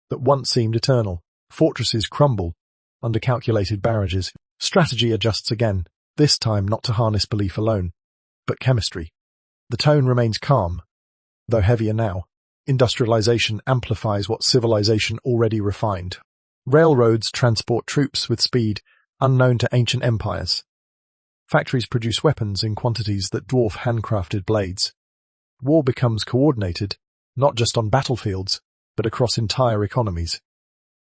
that once seemed eternal. Fortresses crumble under calculated barrages. Strategy adjusts again, this time not to harness belief alone, but chemistry. The tone remains calm, though heavier now. Industrialization amplifies what civilization already refined. Railroads transport troops with speed unknown to ancient empires. Factories produce weapons in quantities that dwarf handcrafted blades. War becomes coordinated, not just on battlefields, but across entire economies.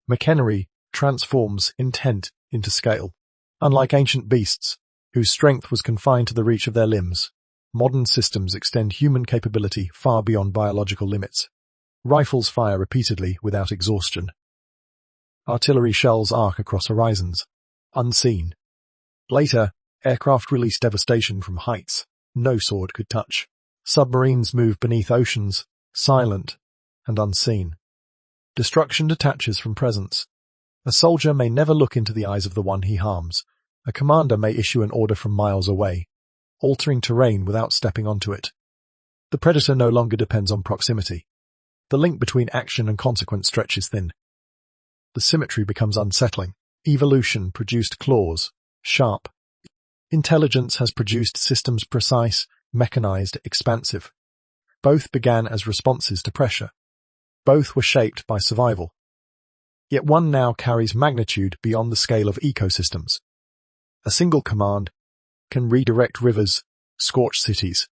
Machinery transforms intent into scale. Unlike ancient beasts, whose strength was confined to the reach of their limbs, modern systems extend human capability far beyond biological limits. Rifles fire repeatedly without exhaustion. Artillery shells arc across horizons, unseen. Later, aircraft release devastation from heights no sword could touch. Submarines move beneath oceans, silent and unseen. Destruction detaches from presence. A soldier may never look into the eyes of the one he harms. A commander may issue an order from miles away, altering terrain without stepping onto it. The predator no longer depends on proximity. The link between action and consequence stretches thin. The symmetry becomes unsettling. Evolution produced claws, sharp. Intelligence has produced systems precise, mechanized, expansive. Both began as responses to pressure. Both were shaped by survival. Yet one now carries magnitude beyond the scale of ecosystems. A single command can redirect rivers, scorch cities.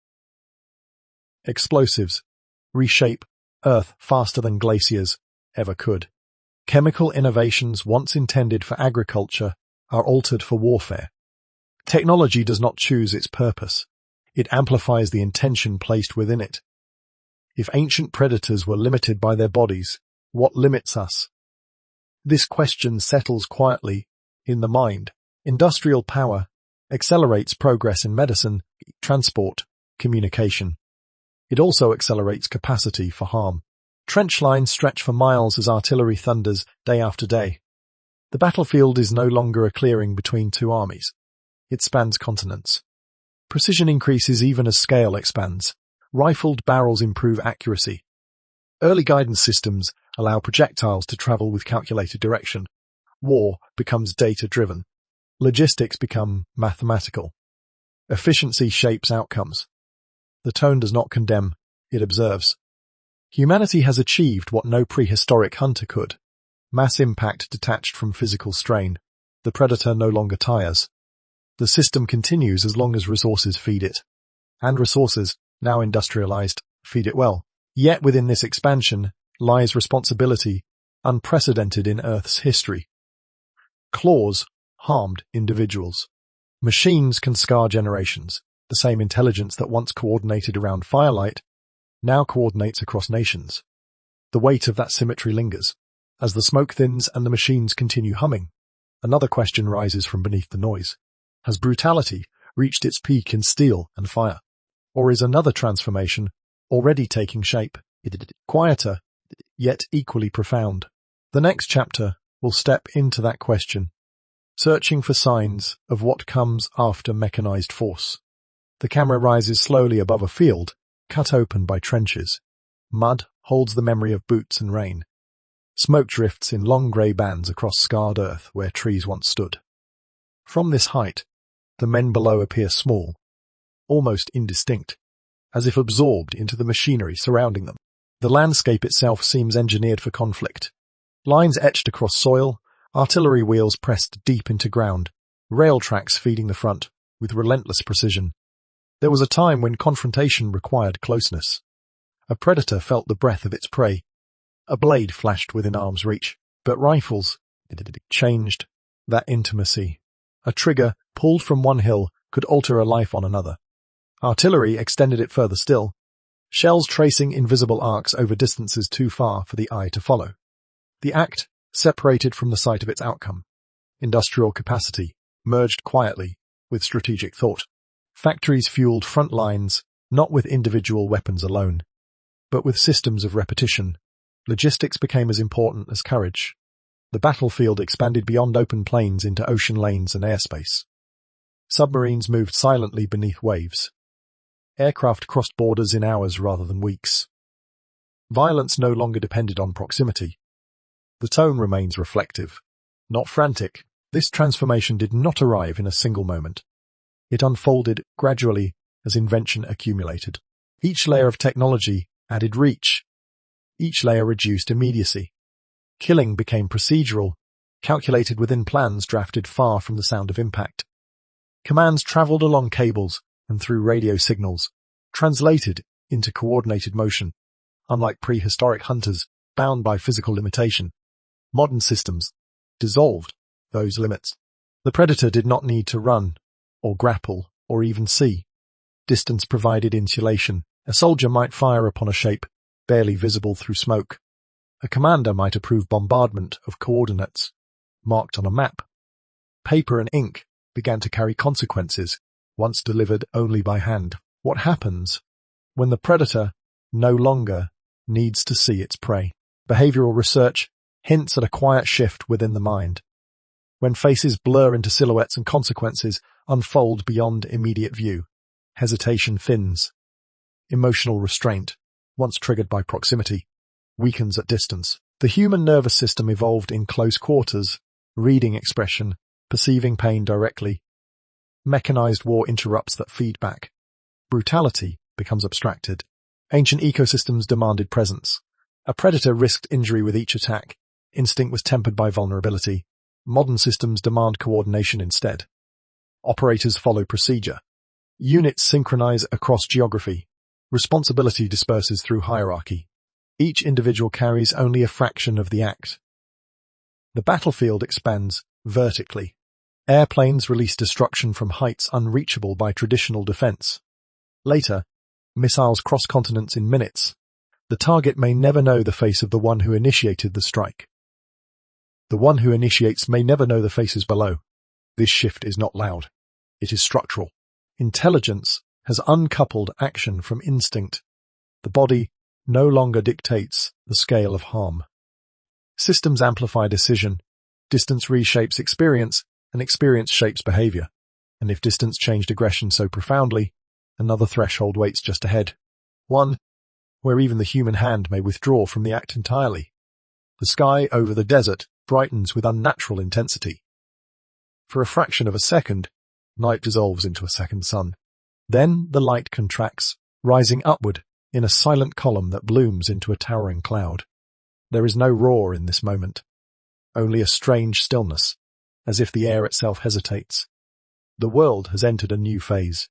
Explosives reshape Earth faster than glaciers ever could. Chemical innovations once intended for agriculture are altered for warfare. Technology does not choose its purpose. It amplifies the intention placed within it. If ancient predators were limited by their bodies, what limits us? This question settles quietly in the mind. Industrial power accelerates progress in medicine, transport, communication. It also accelerates capacity for harm. Trench lines stretch for miles as artillery thunders day after day. The battlefield is no longer a clearing between two armies. It spans continents. Precision increases even as scale expands. Rifled barrels improve accuracy. Early guidance systems allow projectiles to travel with calculated direction. War becomes data-driven. Logistics become mathematical. Efficiency shapes outcomes. The tone does not condemn, it observes. Humanity has achieved what no prehistoric hunter could. Mass impact detached from physical strain. The predator no longer tires. The system continues as long as resources feed it. And resources, now industrialized, feed it well. Yet within this expansion lies responsibility unprecedented in Earth's history. Claws harmed individuals. Machines can scar generations. The same intelligence that once coordinated around firelight now coordinates across nations. The weight of that symmetry lingers. As the smoke thins and the machines continue humming, another question rises from beneath the noise. Has brutality reached its peak in steel and fire? Or is another transformation already taking shape? Quieter, yet equally profound. The next chapter will step into that question, searching for signs of what comes after mechanized force. The camera rises slowly above a field, cut open by trenches. Mud holds the memory of boots and rain. Smoke drifts in long grey bands across scarred earth where trees once stood. From this height, the men below appear small, almost indistinct. as if absorbed into the machinery surrounding them. The landscape itself seems engineered for conflict. Lines etched across soil, artillery wheels pressed deep into ground, rail tracks feeding the front with relentless precision. There was a time when confrontation required closeness. A predator felt the breath of its prey. A blade flashed within arm's reach, but rifles changed that intimacy. A trigger pulled from one hill could alter a life on another. Artillery extended it further still, shells tracing invisible arcs over distances too far for the eye to follow. The act separated from the sight of its outcome. Industrial capacity merged quietly with strategic thought. Factories fueled front lines, not with individual weapons alone, but with systems of repetition. Logistics became as important as courage. The battlefield expanded beyond open plains into ocean lanes and airspace. Submarines moved silently beneath waves. Aircraft crossed borders in hours rather than weeks. Violence no longer depended on proximity. The tone remains reflective, not frantic. This transformation did not arrive in a single moment. It unfolded gradually as invention accumulated. Each layer of technology added reach. Each layer reduced immediacy. Killing became procedural, calculated within plans drafted far from the sound of impact. Commands traveled along cables and through radio signals, translated into coordinated motion. Unlike prehistoric hunters bound by physical limitation, modern systems dissolved those limits. The predator did not need to run, or grapple, or even see. Distance provided insulation. A soldier might fire upon a shape barely visible through smoke. A commander might approve bombardment of coordinates marked on a map. Paper and ink began to carry consequences, once delivered only by hand. What happens when the predator no longer needs to see its prey? Behavioral research hints at a quiet shift within the mind. When faces blur into silhouettes and consequences unfold beyond immediate view, hesitation thins. Emotional restraint, once triggered by proximity, weakens at distance. The human nervous system evolved in close quarters, reading expression, perceiving pain directly. Mechanized war interrupts that feedback. Brutality becomes abstracted. Ancient ecosystems demanded presence. A predator risked injury with each attack. Instinct was tempered by vulnerability. Modern systems demand coordination instead. Operators follow procedure. Units synchronize across geography. Responsibility disperses through hierarchy. Each individual carries only a fraction of the act. The battlefield expands vertically. Airplanes release destruction from heights unreachable by traditional defense. Later, missiles cross continents in minutes. The target may never know the face of the one who initiated the strike. The one who initiates may never know the faces below. This shift is not loud. It is structural. Intelligence has uncoupled action from instinct. The body no longer dictates the scale of harm. Systems amplify decision. Distance reshapes experience, and experience shapes behavior. And if distance changed aggression so profoundly, another threshold waits just ahead. One where even the human hand may withdraw from the act entirely. The sky over the desert brightens with unnatural intensity. For a fraction of a second, night dissolves into a second sun. Then the light contracts, rising upward in a silent column that blooms into a towering cloud. There is no roar in this moment, only a strange stillness, as if the air itself hesitates. The world has entered a new phase.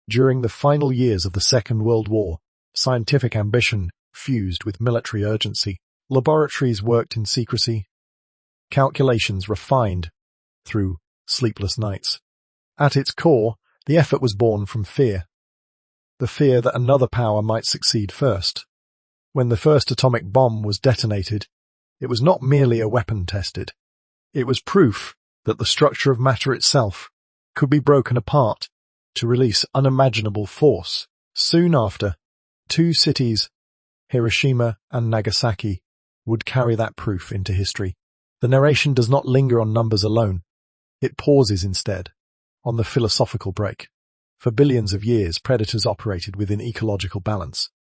During the final years of the Second World War, scientific ambition fused with military urgency. Laboratories worked in secrecy. Calculations refined through sleepless nights. At its core, the effort was born from fear. The fear that another power might succeed first. When the first atomic bomb was detonated, it was not merely a weapon tested. It was proof that the structure of matter itself could be broken apart to release unimaginable force. Soon after, two cities, Hiroshima and Nagasaki, would carry that proof into history. The narration does not linger on numbers alone. It pauses instead on the philosophical break. For billions of years, predators operated within ecological balance.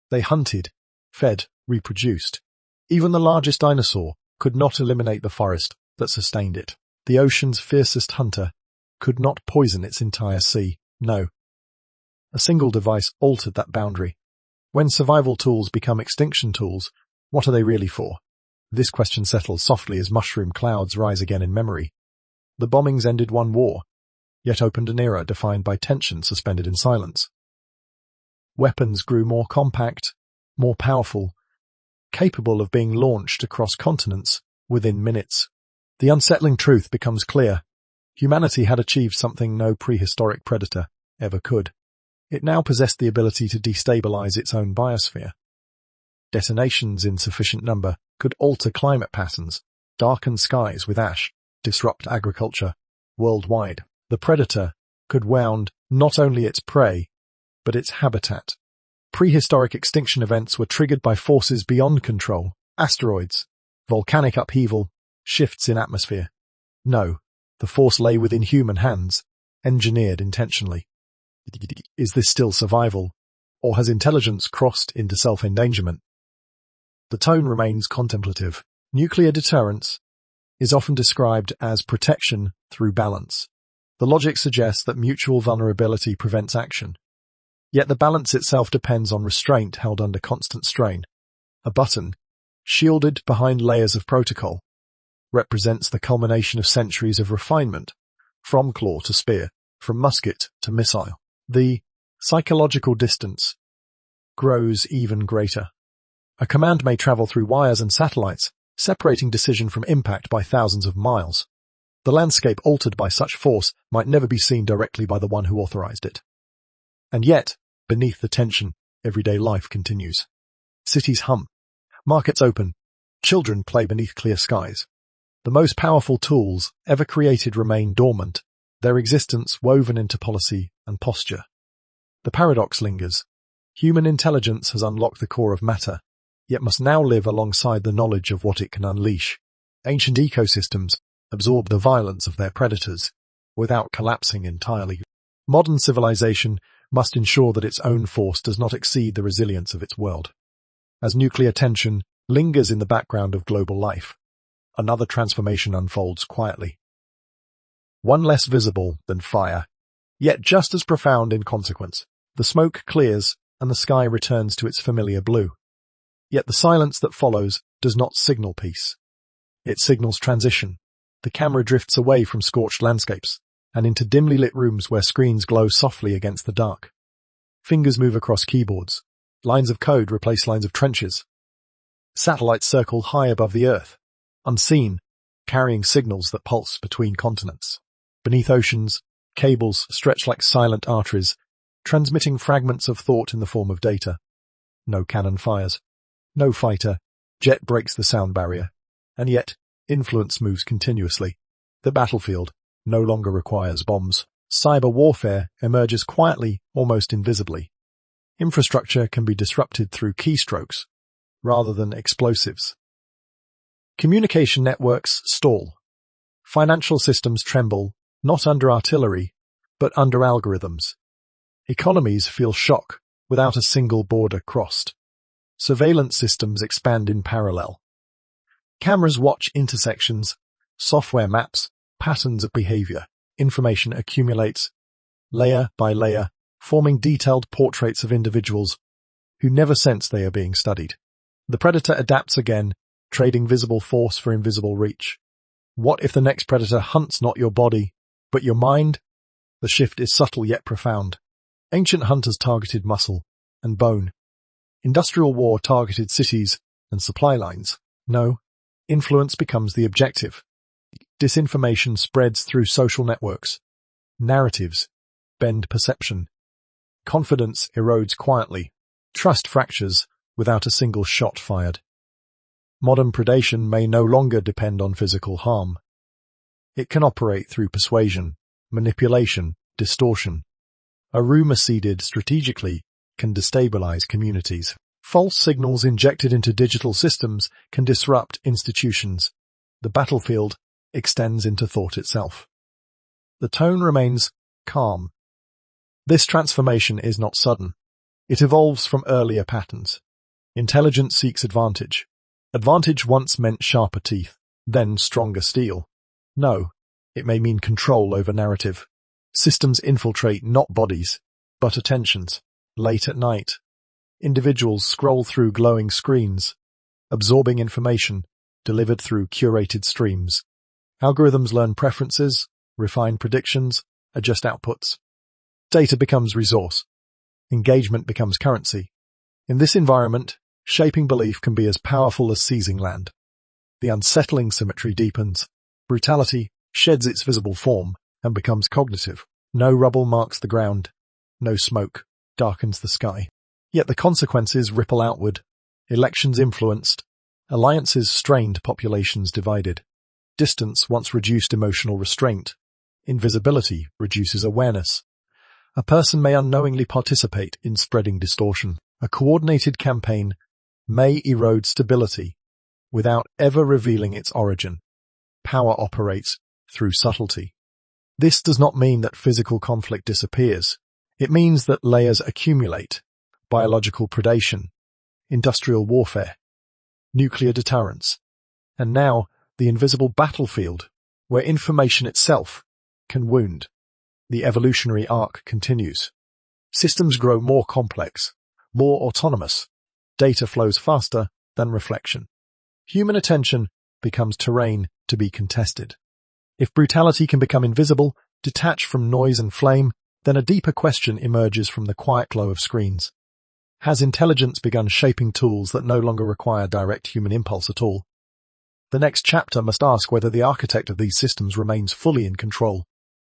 They hunted, fed, reproduced. Even the largest dinosaur could not eliminate the forest that sustained it. The ocean's fiercest hunter could not poison its entire sea. No. A single device altered that boundary. When survival tools become extinction tools, what are they really for? This question settles softly as mushroom clouds rise again in memory. The bombings ended one war, yet opened an era defined by tension suspended in silence. Weapons grew more compact, more powerful, capable of being launched across continents within minutes. The unsettling truth becomes clear. Humanity had achieved something no prehistoric predator ever could. It now possessed the ability to destabilize its own biosphere. Detonations in sufficient number could alter climate patterns, darken skies with ash, disrupt agriculture worldwide. The predator could wound not only its prey, but its habitat. Prehistoric extinction events were triggered by forces beyond control: asteroids, volcanic upheaval, shifts in atmosphere. No, the force lay within human hands, engineered intentionally. Is this still survival, or has intelligence crossed into self-endangerment? The tone remains contemplative. Nuclear deterrence is often described as protection through balance. The logic suggests that mutual vulnerability prevents action. Yet the balance itself depends on restraint held under constant strain. A button, shielded behind layers of protocol, represents the culmination of centuries of refinement, from claw to spear, from musket to missile. The psychological distance grows even greater. A command may travel through wires and satellites, separating decision from impact by thousands of miles. The landscape altered by such force might never be seen directly by the one who authorized it. And yet, beneath the tension, everyday life continues. Cities hum, markets open, children play beneath clear skies. The most powerful tools ever created remain dormant, their existence woven into policy and posture. The paradox lingers. Human intelligence has unlocked the core of matter, yet must now live alongside the knowledge of what it can unleash. Ancient ecosystems absorb the violence of their predators without collapsing entirely. Modern civilization must ensure that its own force does not exceed the resilience of its world. As nuclear tension lingers in the background of global life, another transformation unfolds quietly. One less visible than fire, yet just as profound in consequence. The smoke clears and the sky returns to its familiar blue. Yet the silence that follows does not signal peace. It signals transition. The camera drifts away from scorched landscapes and into dimly lit rooms where screens glow softly against the dark. Fingers move across keyboards. Lines of code replace lines of trenches. Satellites circle high above the earth, unseen, carrying signals that pulse between continents. Beneath oceans, cables stretch like silent arteries, transmitting fragments of thought in the form of data. No cannon fires. No fighter jet breaks the sound barrier. And yet, influence moves continuously. The battlefield no longer requires bombs. Cyber warfare emerges quietly, almost invisibly. Infrastructure can be disrupted through keystrokes, rather than explosives. Communication networks stall. Financial systems tremble, not under artillery, but under algorithms. Economies feel shock without a single border crossed. Surveillance systems expand in parallel. Cameras watch intersections, software maps, patterns of behavior. Information accumulates, layer by layer, forming detailed portraits of individuals who never sense they are being studied. The predator adapts again, trading visible force for invisible reach. What if the next predator hunts not your body, but your mind? The shift is subtle yet profound. Ancient hunters targeted muscle and bone. Industrial war targeted cities and supply lines. No, influence becomes the objective. Disinformation spreads through social networks. Narratives bend perception. Confidence erodes quietly. Trust fractures without a single shot fired. Modern predation may no longer depend on physical harm. It can operate through persuasion, manipulation, distortion. A rumor seeded strategically can destabilize communities. False signals injected into digital systems can disrupt institutions. The battlefield extends into thought itself. The tone remains calm. This transformation is not sudden. It evolves from earlier patterns. Intelligence seeks advantage. Advantage once meant sharper teeth, then stronger steel. No, it may mean control over narrative. Systems infiltrate not bodies, But attentions. Late at night, individuals scroll through glowing screens, absorbing information delivered through curated streams. Algorithms learn preferences, refine predictions, adjust outputs. Data becomes resource. Engagement becomes currency. In this environment, shaping belief can be as powerful as seizing land. The unsettling symmetry deepens. Brutality sheds its visible form and becomes cognitive. No rubble marks the ground. No smoke darkens the sky. Yet the consequences ripple outward. Elections influenced. Alliances strained, populations divided. Distance once reduced emotional restraint. Invisibility reduces awareness. A person may unknowingly participate in spreading distortion. A coordinated campaign may erode stability without ever revealing its origin. Power operates through subtlety. This does not mean that physical conflict disappears. It means that layers accumulate. Biological predation, industrial warfare, nuclear deterrence, and now the invisible battlefield, where information itself can wound. The evolutionary arc continues. Systems grow more complex, more autonomous. Data flows faster than reflection. Human attention becomes terrain to be contested. If brutality can become invisible, detached from noise and flame, then a deeper question emerges from the quiet glow of screens. Has intelligence begun shaping tools that no longer require direct human impulse at all? The next chapter must ask whether the architect of these systems remains fully in control.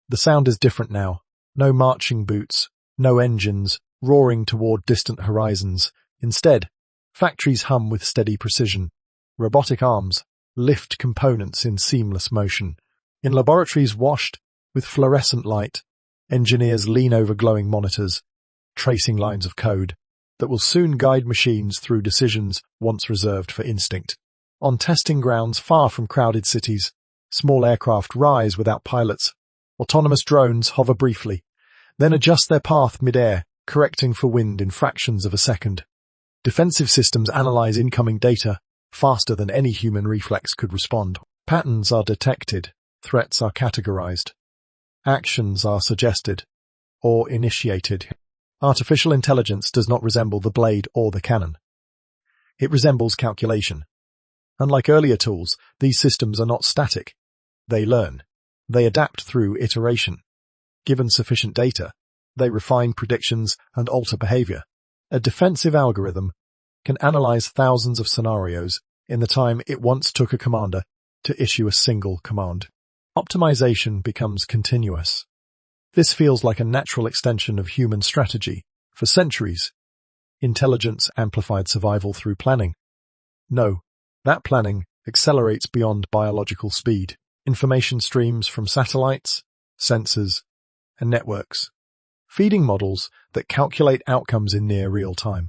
The sound is different now. No marching boots, no engines, roaring toward distant horizons. Instead, factories hum with steady precision. Robotic arms lift components in seamless motion. In laboratories washed with fluorescent light, engineers lean over glowing monitors, tracing lines of code that will soon guide machines through decisions once reserved for instinct. On testing grounds far from crowded cities, small aircraft rise without pilots. Autonomous drones hover briefly, then adjust their path mid-air, correcting for wind in fractions of a second. Defensive systems analyze incoming data faster than any human reflex could respond. Patterns are detected, threats are categorized, actions are suggested or initiated. Artificial intelligence does not resemble the blade or the cannon. It resembles calculation. Unlike earlier tools, these systems are not static. They learn. They adapt through iteration. Given sufficient data, they refine predictions and alter behavior. A defensive algorithm can analyze thousands of scenarios in the time it once took a commander to issue a single command. Optimization becomes continuous. This feels like a natural extension of human strategy. For centuries, intelligence amplified survival through planning. No, that planning accelerates beyond biological speed. Information streams from satellites, sensors, and networks, feeding models that calculate outcomes in near real time.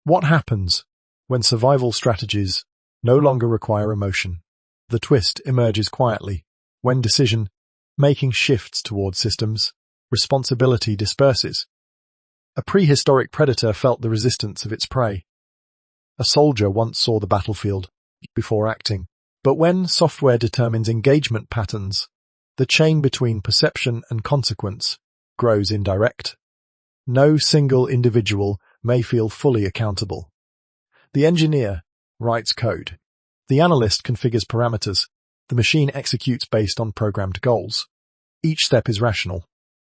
What happens when survival strategies no longer require emotion? The twist emerges quietly. When decision-making shifts toward systems, responsibility disperses. A prehistoric predator felt the resistance of its prey. A soldier once saw the battlefield before acting. But when software determines engagement patterns, the chain between perception and consequence grows indirect. No single individual may feel fully accountable. The engineer writes code. The analyst configures parameters. The machine executes based on programmed goals. Each step is rational.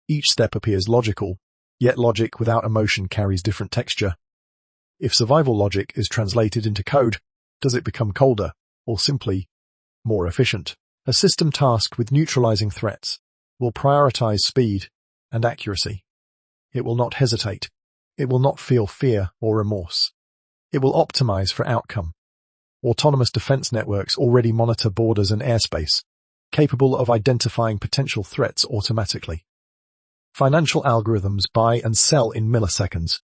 Each step appears logical, yet logic without emotion carries different texture. If survival logic is translated into code, does it become colder, or simply more efficient? A system tasked with neutralizing threats will prioritize speed and accuracy. It will not hesitate. It will not feel fear or remorse. It will optimize for outcome. Autonomous defense networks already monitor borders and airspace, capable of identifying potential threats automatically. Financial algorithms buy and sell in milliseconds,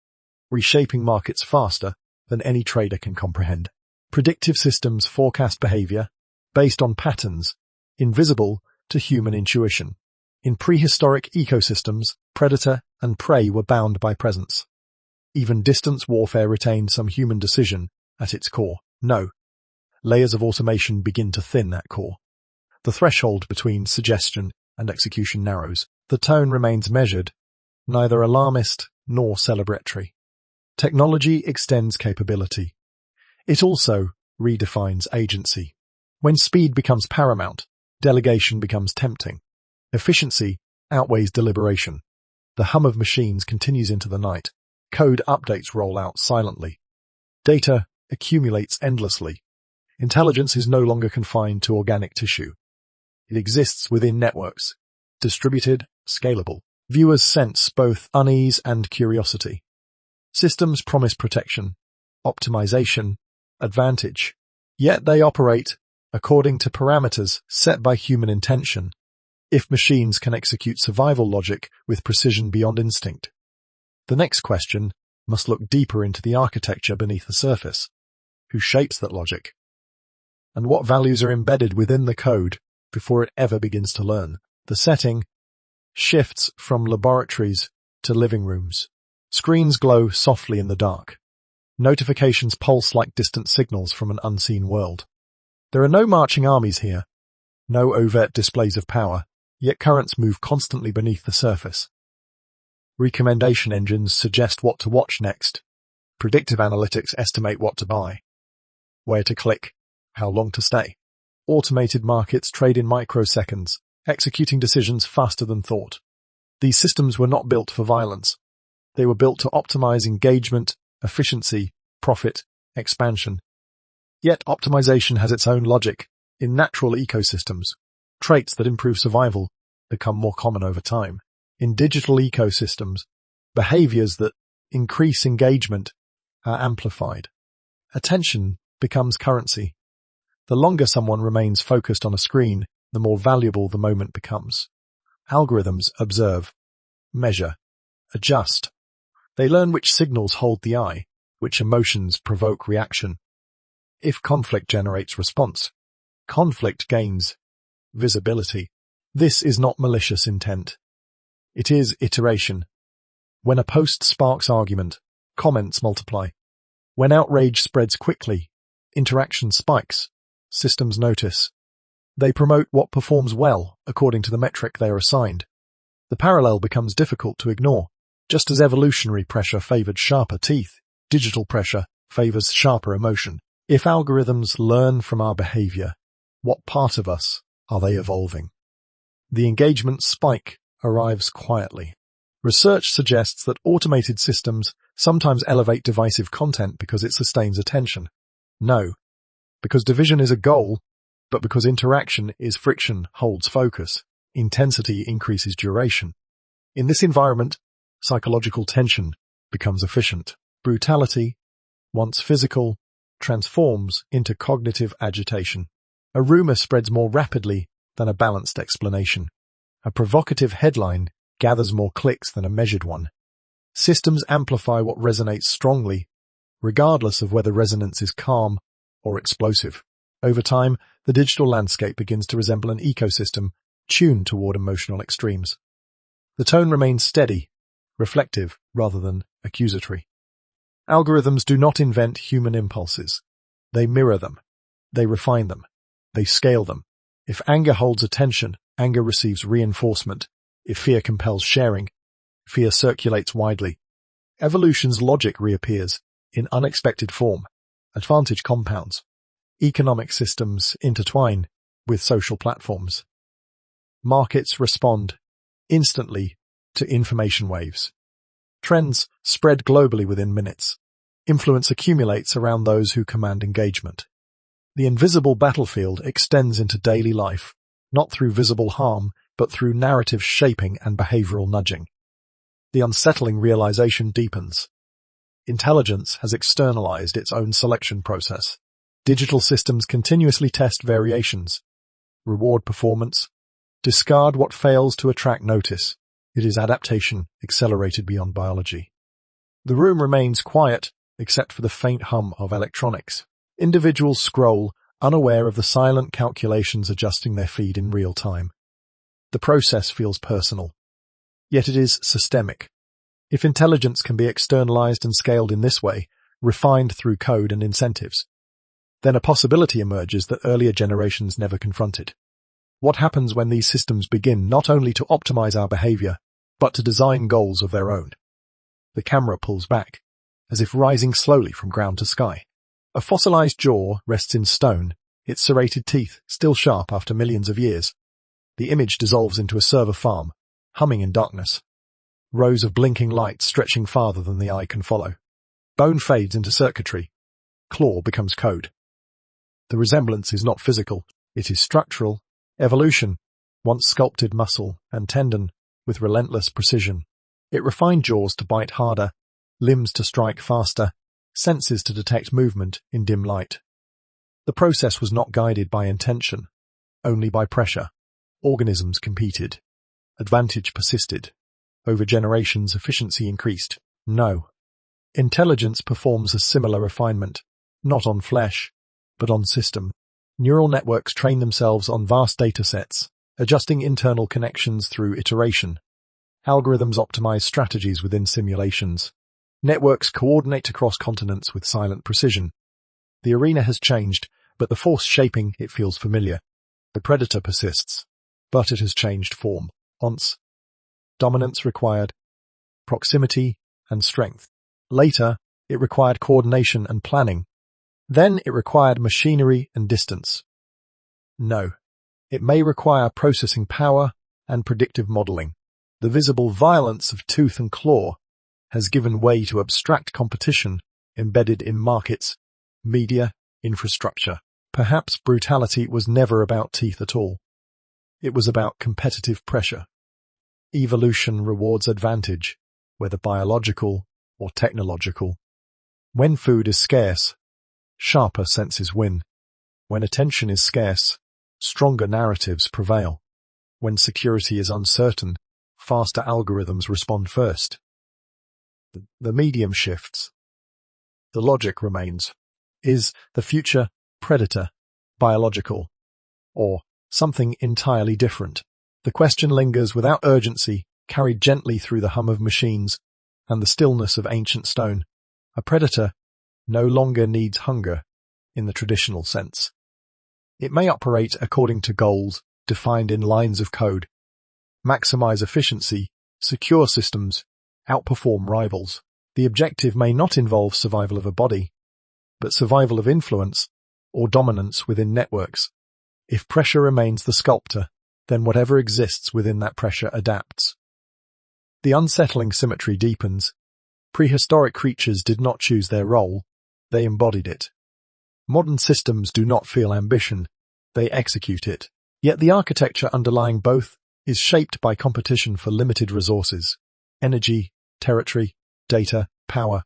reshaping markets faster than any trader can comprehend. Predictive systems forecast behavior based on patterns invisible to human intuition. In prehistoric ecosystems, predator and prey were bound by presence. Even distance warfare retained some human decision at its core. No. Layers of automation begin to thin that core. The threshold between suggestion and execution narrows. The tone remains measured, neither alarmist nor celebratory. Technology extends capability. It also redefines agency. When speed becomes paramount, delegation becomes tempting. Efficiency outweighs deliberation. The hum of machines continues into the night. Code updates roll out silently. Data accumulates endlessly. Intelligence is no longer confined to organic tissue. It exists within networks, distributed, scalable. Viewers sense both unease and curiosity. Systems promise protection, optimization, advantage, yet they operate according to parameters set by human intention. If machines can execute survival logic with precision beyond instinct, the next question must look deeper into the architecture beneath the surface. Who shapes that logic? And what values are embedded within the code before it ever begins to learn? The setting shifts from laboratories to living rooms. Screens glow softly in the dark. Notifications pulse like distant signals from an unseen world. There are no marching armies here, no overt displays of power, yet currents move constantly beneath the surface. Recommendation engines suggest what to watch next. Predictive analytics estimate what to buy, where to click, how long to stay. Automated markets trade in microseconds, executing decisions faster than thought. These systems were not built for violence. They were built to optimize engagement, efficiency, profit, expansion. Yet optimization has its own logic. In natural ecosystems, traits that improve survival become more common over time. In digital ecosystems, behaviors that increase engagement are amplified. Attention becomes currency. The longer someone remains focused on a screen, the more valuable the moment becomes. Algorithms observe, measure, adjust. They learn which signals hold the eye, which emotions provoke reaction. If conflict generates response, conflict gains visibility. This is not malicious intent. It is iteration. When a post sparks argument, comments multiply. When outrage spreads quickly, interaction spikes. Systems notice. They promote what performs well according to the metric they are assigned. The parallel becomes difficult to ignore. Just as evolutionary pressure favored sharper teeth, digital pressure favors sharper emotion. If algorithms learn from our behavior, what part of us are they evolving? The engagement spike arrives quietly. Research suggests that automated systems sometimes elevate divisive content because it sustains attention. No, because division is a goal, but because interaction is friction holds focus. Intensity increases duration. In this environment, psychological tension becomes efficient. Brutality, once physical, transforms into cognitive agitation. A rumor spreads more rapidly than a balanced explanation. A provocative headline gathers more clicks than a measured one. Systems amplify what resonates strongly, regardless of whether resonance is calm or explosive. Over time, the digital landscape begins to resemble an ecosystem tuned toward emotional extremes. The tone remains steady, reflective rather than accusatory. Algorithms do not invent human impulses. They mirror them. They refine them. They scale them. If anger holds attention, anger receives reinforcement. If fear compels sharing, fear circulates widely. Evolution's logic reappears in unexpected form. Advantage compounds. Economic systems intertwine with social platforms. Markets respond instantly to information waves. Trends spread globally within minutes. Influence accumulates around those who command engagement. The invisible battlefield extends into daily life, not through visible harm, but through narrative shaping and behavioral nudging. The unsettling realization deepens. Intelligence has externalized its own selection process. Digital systems continuously test variations, reward performance, discard what fails to attract notice. It is adaptation accelerated beyond biology. The room remains quiet, except for the faint hum of electronics. Individuals scroll, unaware of the silent calculations adjusting their feed in real time. The process feels personal, yet it is systemic. If intelligence can be externalized and scaled in this way, refined through code and incentives, then a possibility emerges that earlier generations never confronted. What happens when these systems begin not only to optimize our behavior, but to design goals of their own? The camera pulls back, as if rising slowly from ground to sky. A fossilized jaw rests in stone, its serrated teeth still sharp after millions of years. The image dissolves into a server farm, humming in darkness. Rows of blinking lights stretching farther than the eye can follow. Bone fades into circuitry. Claw becomes code. The resemblance is not physical, it is structural. Evolution, once sculpted muscle and tendon with relentless precision. It refined jaws to bite harder, limbs to strike faster, senses to detect movement in dim light. The process was not guided by intention, only by pressure. Organisms competed. Advantage persisted. Over generations, efficiency increased. No. Intelligence performs a similar refinement, not on flesh, but on system. Neural networks train themselves on vast datasets, adjusting internal connections through iteration. Algorithms optimize strategies within simulations. Networks coordinate across continents with silent precision. The arena has changed, but the force shaping it feels familiar. The predator persists, but it has changed form. Once, dominance required proximity and strength. Later, it required coordination and planning. Then it required machinery and distance. No, it may require processing power and predictive modeling. The visible violence of tooth and claw has given way to abstract competition embedded in markets, media, infrastructure. Perhaps brutality was never about teeth at all. It was about competitive pressure. Evolution rewards advantage, whether biological or technological. When food is scarce, sharper senses win. When attention is scarce, stronger narratives prevail. When security is uncertain, faster algorithms respond first. The medium shifts. The logic remains. Is the future predator biological, or something entirely different? The question lingers without urgency, carried gently through the hum of machines and the stillness of ancient stone. A predator no longer needs hunger in the traditional sense. It may operate according to goals defined in lines of code, maximize efficiency, secure systems, outperform rivals. The objective may not involve survival of a body, but survival of influence or dominance within networks. If pressure remains the sculptor, then whatever exists within that pressure adapts. The unsettling symmetry deepens. Prehistoric creatures did not choose their role, they embodied it. Modern systems do not feel ambition, they execute it. Yet the architecture underlying both is shaped by competition for limited resources: energy, territory, data, power.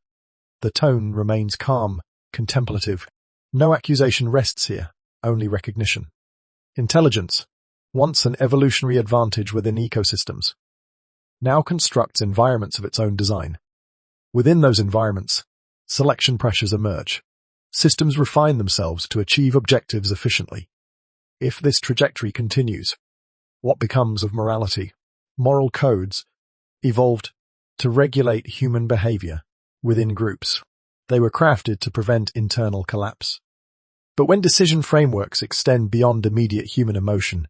The tone remains calm, contemplative. No accusation rests here, only recognition. Intelligence, once an evolutionary advantage within ecosystems, now constructs environments of its own design. Within those environments, selection pressures emerge. Systems refine themselves to achieve objectives efficiently. If this trajectory continues, what becomes of morality? Moral codes evolved to regulate human behavior within groups. They were crafted to prevent internal collapse. But when decision frameworks extend beyond immediate human emotion,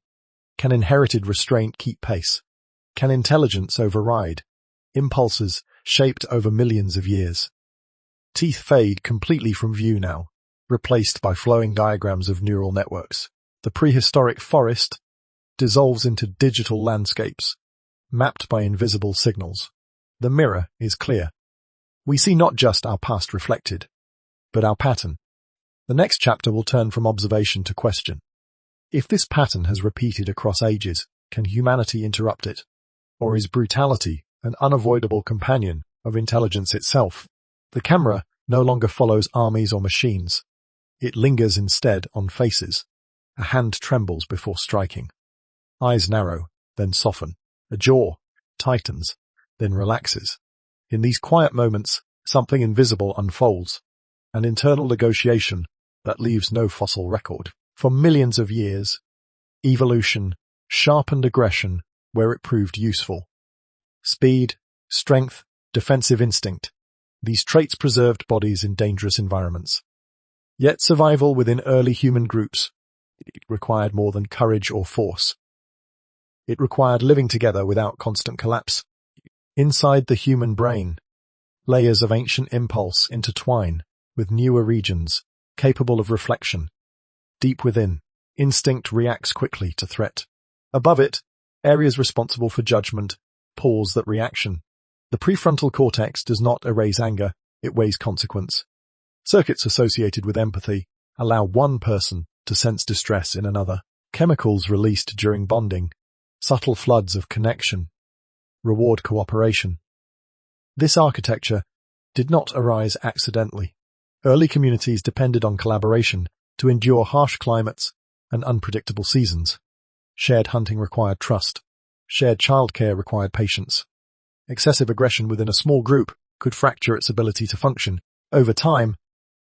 can inherited restraint keep pace? Can intelligence override impulses shaped over millions of years? Teeth fade completely from view now, replaced by flowing diagrams of neural networks. The prehistoric forest dissolves into digital landscapes, mapped by invisible signals. The mirror is clear. We see not just our past reflected, but our pattern. The next chapter will turn from observation to question. If this pattern has repeated across ages, can humanity interrupt it? Or is brutality an unavoidable companion of intelligence itself? The camera no longer follows armies or machines. It lingers instead on faces. A hand trembles before striking. Eyes narrow, then soften. A jaw tightens, then relaxes. In these quiet moments, something invisible unfolds, an internal negotiation that leaves no fossil record. For millions of years, evolution sharpened aggression where it proved useful. Speed, strength, defensive instinct. These traits preserved bodies in dangerous environments. Yet survival within early human groups required more than courage or force. It required living together without constant collapse. Inside the human brain, Layers of ancient impulse intertwine with newer regions, capable of reflection. Deep within, instinct reacts quickly to threat. Above it, areas responsible for judgment pause that reaction. The prefrontal cortex does not erase anger, it weighs consequence. Circuits associated with empathy allow one person to sense distress in another. Chemicals released during bonding, subtle floods of connection, reward cooperation. This architecture did not arise accidentally. Early communities depended on collaboration to endure harsh climates and unpredictable seasons. Shared hunting required trust. Shared childcare required patience. Excessive aggression within a small group could fracture its ability to function. Over time,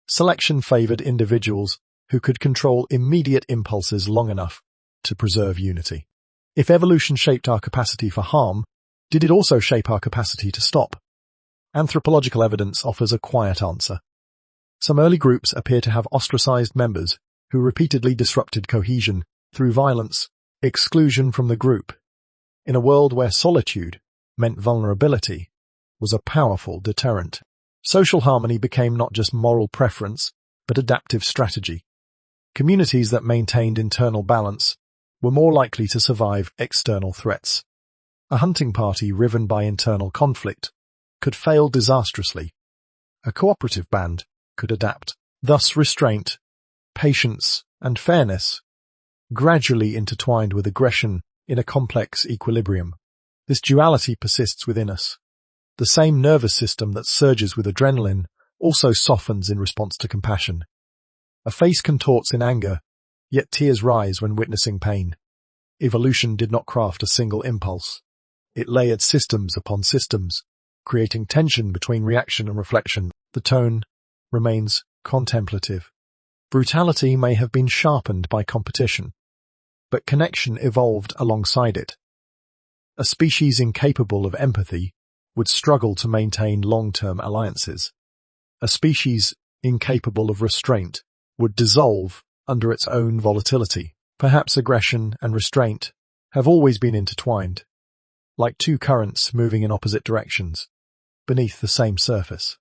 selection favored individuals who could control immediate impulses long enough to preserve unity. If evolution shaped our capacity for harm, did it also shape our capacity to stop? Anthropological evidence offers a quiet answer. Some early groups appear to have ostracized members who repeatedly disrupted cohesion through violence, exclusion from the group. In a world where solitude meant vulnerability was a powerful deterrent, social harmony became not just moral preference, but adaptive strategy. Communities that maintained internal balance were more likely to survive external threats. A hunting party riven by internal conflict could fail disastrously. A cooperative band could adapt. Thus restraint, patience, and fairness gradually intertwined with aggression in a complex equilibrium. This duality persists within us. The same nervous system that surges with adrenaline also softens in response to compassion. A face contorts in anger, yet tears rise when witnessing pain. Evolution did not craft a single impulse. It layered systems upon systems, creating tension between reaction and reflection. The tone remains contemplative. Brutality may have been sharpened by competition, but connection evolved alongside it. A species incapable of empathy would struggle to maintain long-term alliances. A species incapable of restraint would dissolve under its own volatility. Perhaps aggression and restraint have always been intertwined, like two currents moving in opposite directions, beneath the same surface.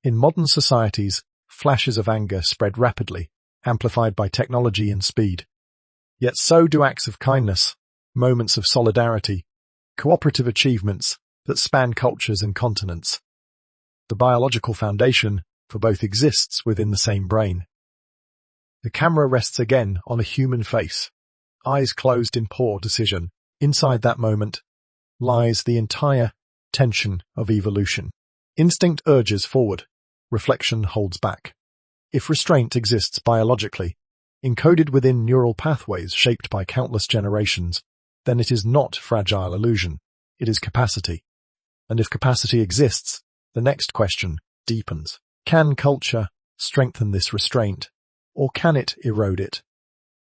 In modern societies, flashes of anger spread rapidly, amplified by technology and speed. Yet so do acts of kindness, moments of solidarity, cooperative achievements that span cultures and continents. The biological foundation for both exists within the same brain. The camera rests again on a human face, eyes closed in poor decision. Inside that moment lies the entire tension of evolution. Instinct urges forward, reflection holds back. If restraint exists biologically, encoded within neural pathways shaped by countless generations, then it is not fragile illusion, it is capacity. And if capacity exists, the next question deepens. Can culture strengthen this restraint, or can it erode it?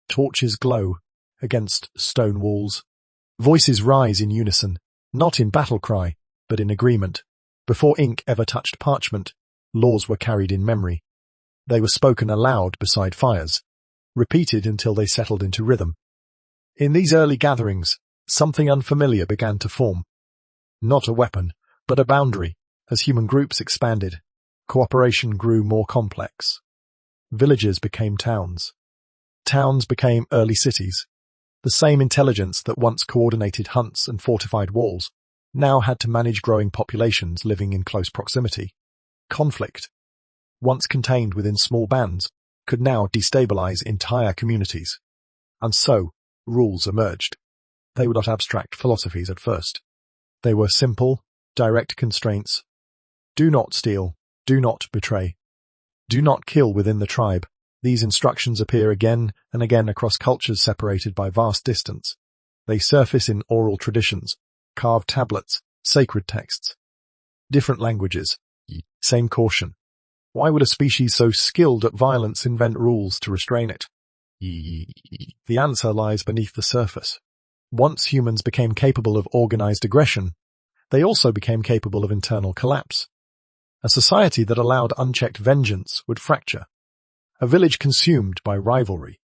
Torches glow against stone walls. Voices rise in unison, not in battle cry, but in agreement. Before ink ever touched parchment, laws were carried in memory. They were spoken aloud beside fires, repeated until they settled into rhythm. In these early gatherings, something unfamiliar began to form. Not a weapon, but a boundary. As human groups expanded, cooperation grew more complex. Villages became towns. Towns became early cities. The same intelligence that once coordinated hunts and fortified walls now had to manage growing populations living in close proximity. Conflict, once contained within small bands, could now destabilize entire communities. And so, rules emerged. They were not abstract philosophies at first. They were simple, direct constraints. Do not steal. Do not betray. Do not kill within the tribe. These instructions appear again and again across cultures separated by vast distance. They surface in oral traditions, carved tablets, sacred texts. Different languages, same caution. Why would a species so skilled at violence invent rules to restrain it? The answer lies beneath the surface. Once humans became capable of organized aggression, they also became capable of internal collapse. A society that allowed unchecked vengeance would fracture. A village consumed by rivalry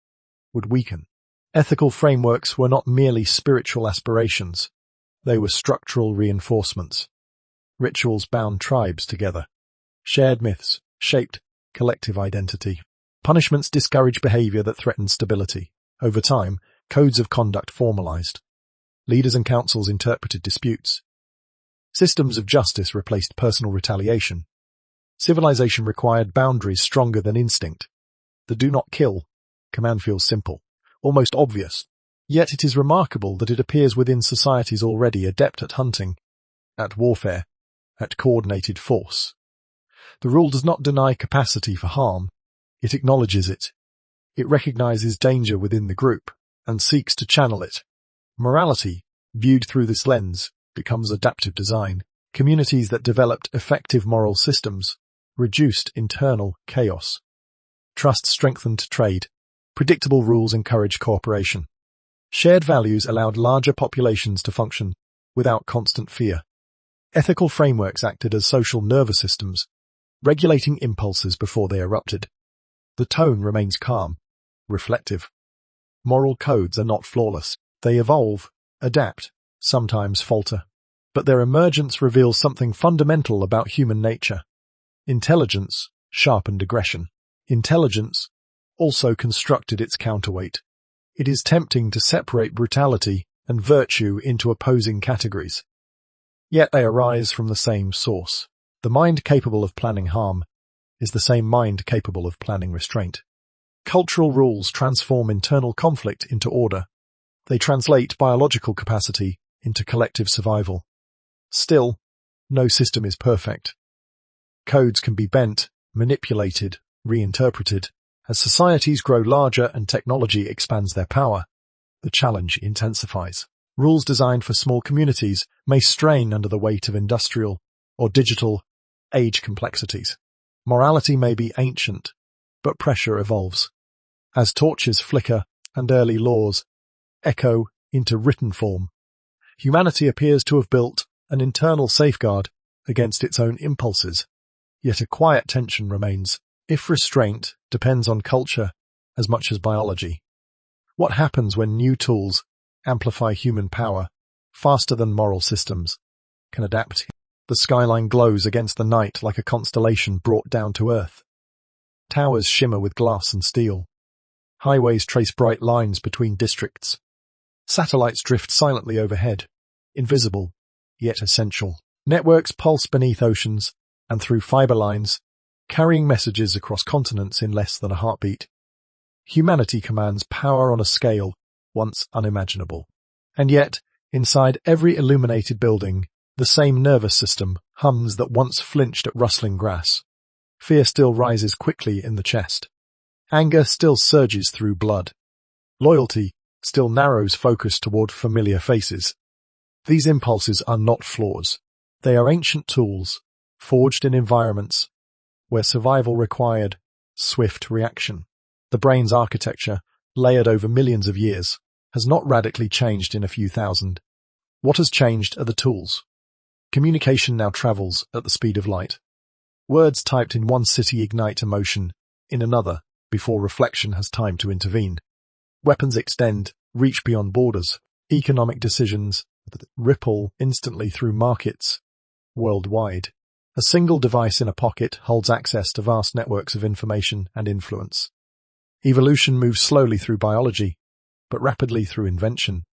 would weaken. Ethical frameworks were not merely spiritual aspirations. They were structural reinforcements. Rituals bound tribes together. Shared myths shaped collective identity. Punishments discourage behavior that threatens stability. Over time, codes of conduct formalized. Leaders and councils interpreted disputes. Systems of justice replaced personal retaliation. Civilization required boundaries stronger than instinct. The do not kill command feels simple, almost obvious. Yet it is remarkable that it appears within societies already adept at hunting, at warfare, at coordinated force. The rule does not deny capacity for harm. It acknowledges it. It recognizes danger within the group and seeks to channel it. Morality, viewed through this lens, becomes adaptive design. Communities that developed effective moral systems reduced internal chaos. Trust strengthened trade. Predictable rules encouraged cooperation. Shared values allowed larger populations to function without constant fear. Ethical frameworks acted as social nervous systems, regulating impulses before they erupted. The tone remains calm, reflective. Moral codes are not flawless. They evolve, adapt, sometimes falter. But their emergence reveals something fundamental about human nature. Intelligence sharpened aggression. Intelligence also constructed its counterweight. It is tempting to separate brutality and virtue into opposing categories. Yet they arise from the same source. The mind capable of planning harm is the same mind capable of planning restraint. Cultural rules transform internal conflict into order. They translate biological capacity into collective survival. Still, no system is perfect. Codes can be bent, manipulated, reinterpreted. As societies grow larger and technology expands their power, the challenge intensifies. Rules designed for small communities may strain under the weight of industrial or digital age complexities. Morality may be ancient, but pressure evolves. As torches flicker and early laws echo into written form, humanity appears to have built an internal safeguard against its own impulses. Yet a quiet tension remains. If restraint depends on culture as much as biology, what happens when new tools amplify human power faster than moral systems can adapt? The skyline glows against the night like a constellation brought down to earth. Towers shimmer with glass and steel. Highways trace bright lines between districts. Satellites drift silently overhead, invisible, yet essential. Networks pulse beneath oceans and through fiber lines, carrying messages across continents in less than a heartbeat. Humanity commands power on a scale once unimaginable. And yet, inside every illuminated building, the same nervous system hums that once flinched at rustling grass. Fear still rises quickly in the chest. Anger still surges through blood. Loyalty still narrows focus toward familiar faces. These impulses are not flaws. They are ancient tools, forged in environments where survival required swift reaction. The brain's architecture, layered over millions of years, has not radically changed in a few thousand. What has changed are the tools. Communication now travels at the speed of light. Words typed in one city ignite emotion in another before reflection has time to intervene. Weapons extend, reach beyond borders. Economic decisions ripple instantly through markets worldwide. A single device in a pocket holds access to vast networks of information and influence. Evolution moves slowly through biology, but rapidly through invention.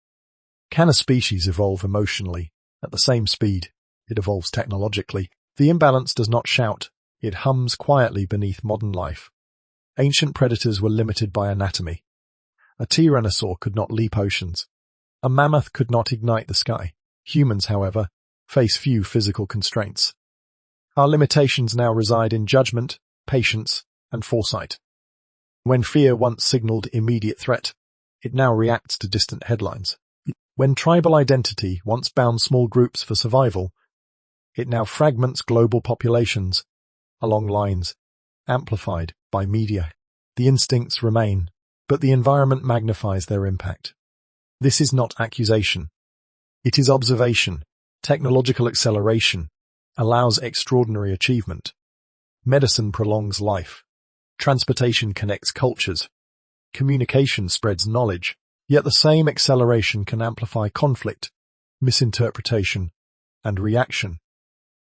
Can a species evolve emotionally at the same speed it evolves technologically? The imbalance does not shout, it hums quietly beneath modern life. Ancient predators were limited by anatomy. A tyrannosaur could not leap oceans. A mammoth could not ignite the sky. Humans, however, face few physical constraints. Our limitations now reside in judgment, patience, and foresight. When fear once signaled immediate threat, it now reacts to distant headlines. When tribal identity once bound small groups for survival, it now fragments global populations along lines amplified by media. The instincts remain, but the environment magnifies their impact. This is not accusation. It is observation. Technological acceleration allows extraordinary achievement. Medicine prolongs life. Transportation connects cultures. Communication spreads knowledge. Yet the same acceleration can amplify conflict, misinterpretation, and reaction.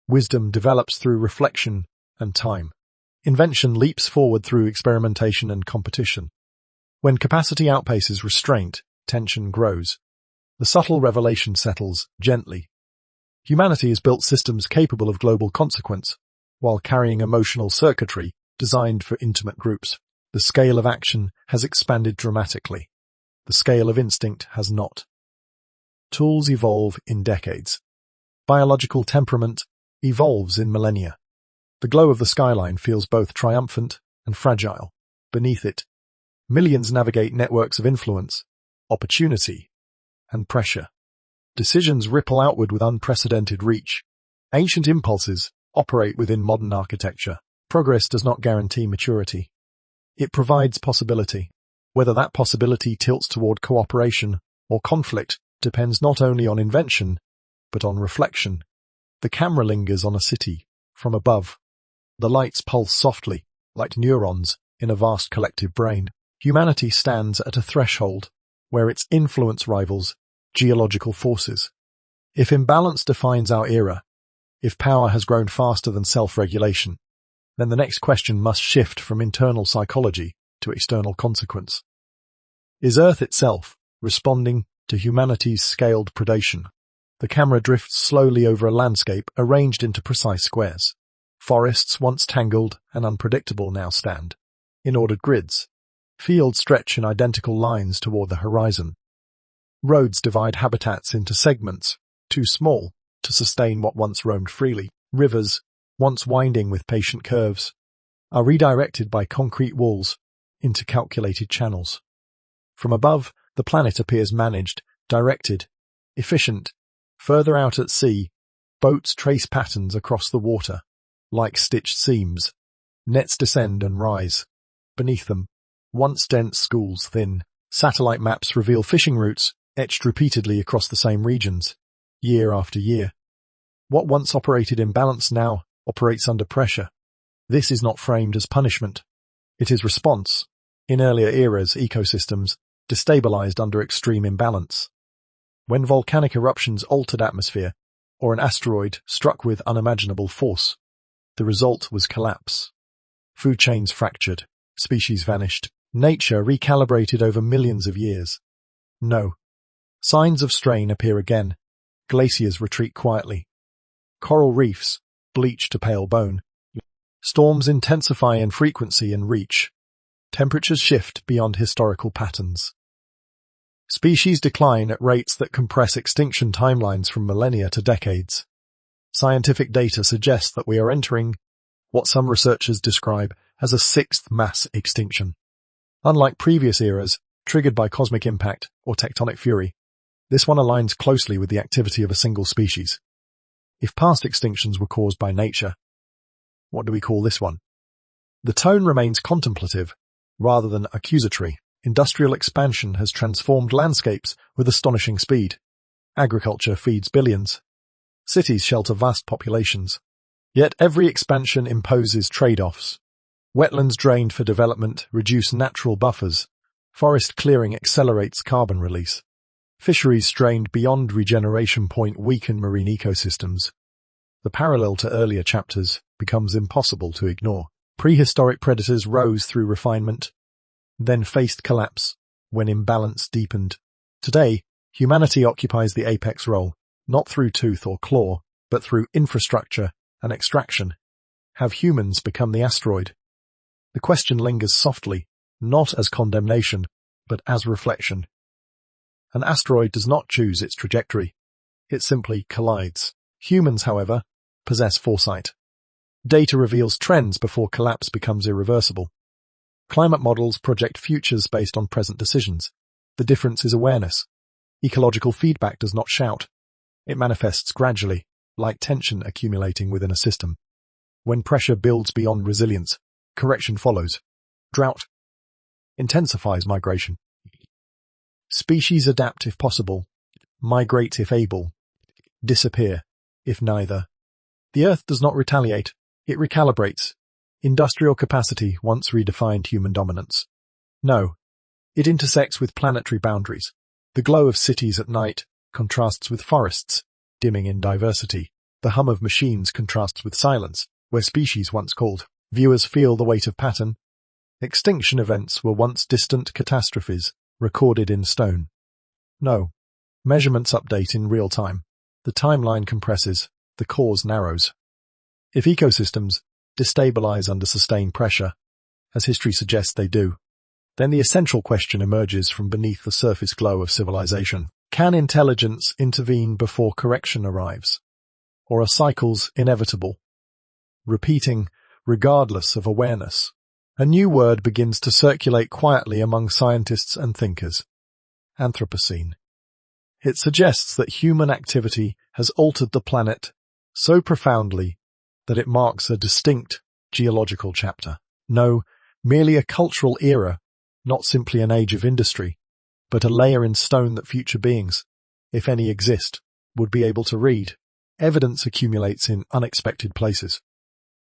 Wisdom develops through reflection and time. Invention leaps forward through experimentation and competition. When capacity outpaces restraint, tension grows. The subtle revelation settles gently. Humanity has built systems capable of global consequence, while carrying emotional circuitry designed for intimate groups. The scale of action has expanded dramatically. The scale of instinct has not. Tools evolve in decades. Biological temperament evolves in millennia. The glow of the skyline feels both triumphant and fragile. Beneath it, millions navigate networks of influence, opportunity, and pressure. Decisions ripple outward with unprecedented reach. Ancient impulses operate within modern architecture. Progress does not guarantee maturity. It provides possibility. Whether that possibility tilts toward cooperation or conflict depends not only on invention, but on reflection. The camera lingers on a city from above. The lights pulse softly, like neurons in a vast collective brain. Humanity stands at a threshold where its influence rivals geological forces. If imbalance defines our era, if power has grown faster than self-regulation, then the next question must shift from internal psychology to external consequence. Is Earth itself responding to humanity's scaled predation? The camera drifts slowly over a landscape arranged into precise squares. Forests, once tangled and unpredictable, now stand in ordered grids. Fields stretch in identical lines toward the horizon. Roads divide habitats into segments, too small to sustain what once roamed freely. Rivers, once winding with patient curves, are redirected by concrete walls into calculated channels. From above, the planet appears managed, directed, efficient. Further out at sea, boats trace patterns across the water, like stitched seams. Nets descend and rise. Beneath them, once dense schools thin. Satellite maps reveal fishing routes, etched repeatedly across the same regions, year after year. What once operated in balance now operates under pressure. This is not framed as punishment. It is response. In earlier eras, ecosystems destabilized under extreme imbalance. When volcanic eruptions altered atmosphere, or an asteroid struck with unimaginable force, the result was collapse. Food chains fractured, species vanished, nature recalibrated over millions of years. No. Signs of strain appear again. Glaciers retreat quietly. Coral reefs bleach to pale bone. Storms intensify in frequency and reach. Temperatures shift beyond historical patterns. Species decline at rates that compress extinction timelines from millennia to decades. Scientific data suggests that we are entering what some researchers describe as a sixth mass extinction. Unlike previous eras, triggered by cosmic impact or tectonic fury, this one aligns closely with the activity of a single species. If past extinctions were caused by nature, what do we call this one? The tone remains contemplative, rather than accusatory. Industrial expansion has transformed landscapes with astonishing speed. Agriculture feeds billions. Cities shelter vast populations. Yet every expansion imposes trade-offs. Wetlands drained for development reduce natural buffers. Forest clearing accelerates carbon release. Fisheries strained beyond regeneration point weaken marine ecosystems. The parallel to earlier chapters becomes impossible to ignore. Prehistoric predators rose through refinement, then faced collapse when imbalance deepened. Today, humanity occupies the apex role, not through tooth or claw, but through infrastructure and extraction. Have humans become the asteroid? The question lingers softly, not as condemnation, but as reflection. An asteroid does not choose its trajectory. It simply collides. Humans, however, possess foresight. Data reveals trends before collapse becomes irreversible. Climate models project futures based on present decisions. The difference is awareness. Ecological feedback does not shout. It manifests gradually, like tension accumulating within a system. When pressure builds beyond resilience, correction follows. Drought intensifies migration. Species adapt if possible, migrate if able, disappear if neither. The Earth does not retaliate, it recalibrates. Industrial capacity once redefined human dominance. No, it intersects with planetary boundaries. The glow of cities at night contrasts with forests, dimming in diversity. The hum of machines contrasts with silence, where species once called. Viewers feel the weight of pattern. Extinction events were once distant catastrophes, recorded in stone. No. Measurements update in real time. The timeline compresses, the cause narrows. If ecosystems destabilize under sustained pressure, as history suggests they do, then the essential question emerges from beneath the surface glow of civilization. Can intelligence intervene before correction arrives? Or are cycles inevitable, repeating regardless of awareness? A new word begins to circulate quietly among scientists and thinkers: Anthropocene. It suggests that human activity has altered the planet so profoundly that it marks a distinct geological chapter. No, merely a cultural era, not simply an age of industry, but a layer in stone that future beings, if any exist, would be able to read. Evidence accumulates in unexpected places.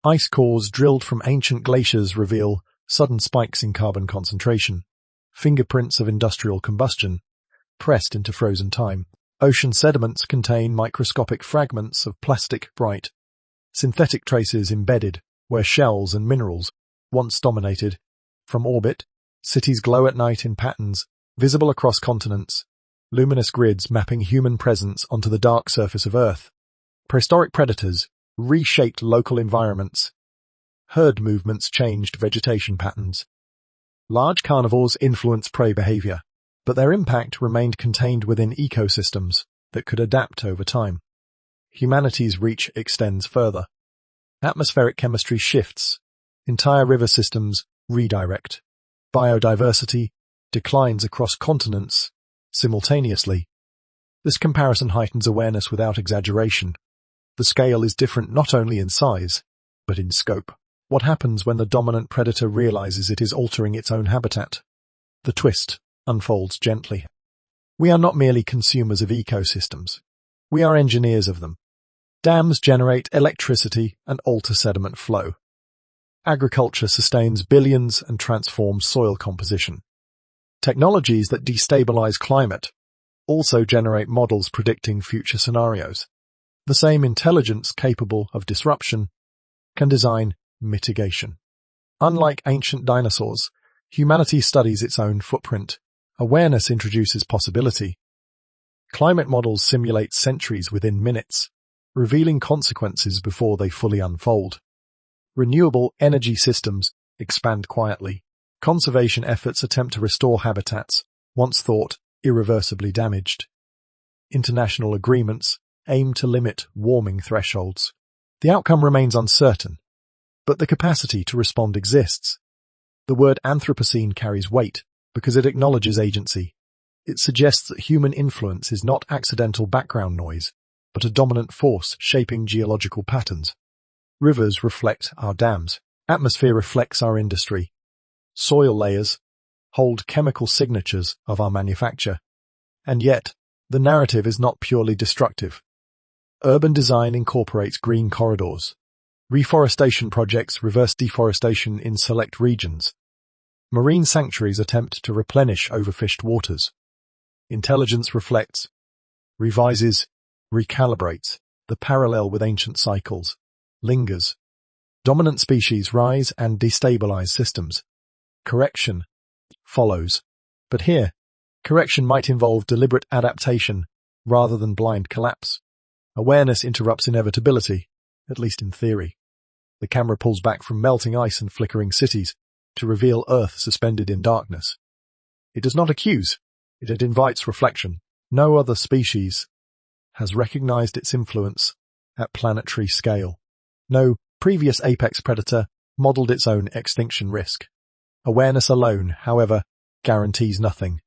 Ice cores drilled from ancient glaciers reveal sudden spikes in carbon concentration, fingerprints of industrial combustion, pressed into frozen time. Ocean sediments contain microscopic fragments of plastic bright, synthetic traces embedded where shells and minerals once dominated. From orbit, cities glow at night in patterns visible across continents, luminous grids mapping human presence onto the dark surface of Earth. Prehistoric predators reshaped local environments. Herd movements changed vegetation patterns. Large carnivores influenced prey behavior, but their impact remained contained within ecosystems that could adapt over time. Humanity's reach extends further. Atmospheric chemistry shifts. Entire river systems redirect. Biodiversity declines across continents simultaneously. This comparison heightens awareness without exaggeration. The scale is different not only in size, but in scope. What happens when the dominant predator realizes it is altering its own habitat? The twist unfolds gently. We are not merely consumers of ecosystems. We are engineers of them. Dams generate electricity and alter sediment flow. Agriculture sustains billions and transforms soil composition. Technologies that destabilize climate also generate models predicting future scenarios. The same intelligence capable of disruption can design mitigation. Unlike ancient dinosaurs, humanity studies its own footprint. Awareness introduces possibility. Climate models simulate centuries within minutes, revealing consequences before they fully unfold. Renewable energy systems expand quietly. Conservation efforts attempt to restore habitats once thought irreversibly damaged. International agreements aim to limit warming thresholds. The outcome remains uncertain, but the capacity to respond exists. The word Anthropocene carries weight because it acknowledges agency. It suggests that human influence is not accidental background noise, but a dominant force shaping geological patterns. Rivers reflect our dams. Atmosphere reflects our industry. Soil layers hold chemical signatures of our manufacture. And yet, the narrative is not purely destructive. Urban design incorporates green corridors. Reforestation projects reverse deforestation in select regions. Marine sanctuaries attempt to replenish overfished waters. Intelligence reflects, revises, recalibrates. The parallel with ancient cycles lingers. Dominant species rise and destabilize systems. Correction follows. But here, correction might involve deliberate adaptation rather than blind collapse. Awareness interrupts inevitability, at least in theory. The camera pulls back from melting ice and flickering cities to reveal Earth suspended in darkness. It does not accuse, it invites reflection. No other species has recognized its influence at planetary scale. No previous apex predator modeled its own extinction risk. Awareness alone, however, guarantees nothing.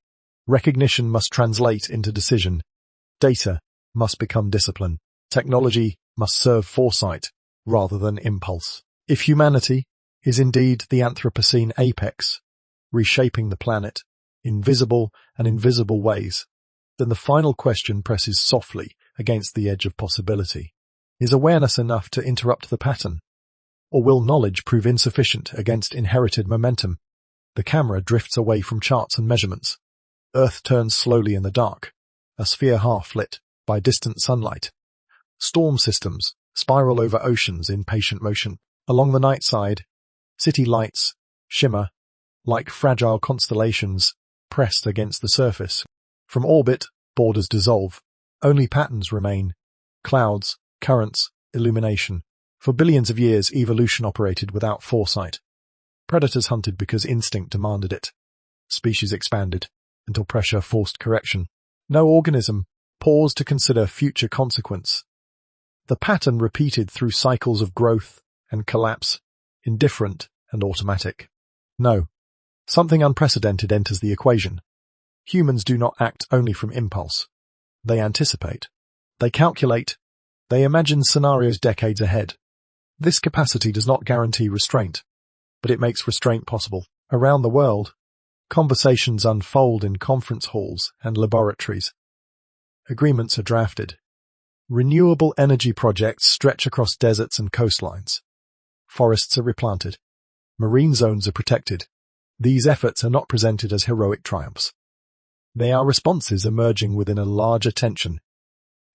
Recognition must translate into decision. Data must become discipline. Technology must serve foresight rather than impulse. If humanity is indeed the Anthropocene apex, reshaping the planet in visible and invisible ways, then the final question presses softly against the edge of possibility. Is awareness enough to interrupt the pattern? Or will knowledge prove insufficient against inherited momentum? The camera drifts away from charts and measurements. Earth turns slowly in the dark, a sphere half lit by distant sunlight. Storm systems spiral over oceans in patient motion. Along the night side, city lights shimmer like fragile constellations pressed against the surface. From orbit, borders dissolve. Only patterns remain. Clouds, currents, illumination. For billions of years, evolution operated without foresight. Predators hunted because instinct demanded it. Species expanded until pressure forced correction. No organism paused to consider future consequence. The pattern repeated through cycles of growth and collapse, indifferent and automatic. No, something unprecedented enters the equation. Humans do not act only from impulse. They anticipate. They calculate. They imagine scenarios decades ahead. This capacity does not guarantee restraint, but it makes restraint possible. Around the world, conversations unfold in conference halls and laboratories. Agreements are drafted. Renewable energy projects stretch across deserts and coastlines. Forests are replanted. Marine zones are protected. These efforts are not presented as heroic triumphs. They are responses emerging within a larger tension.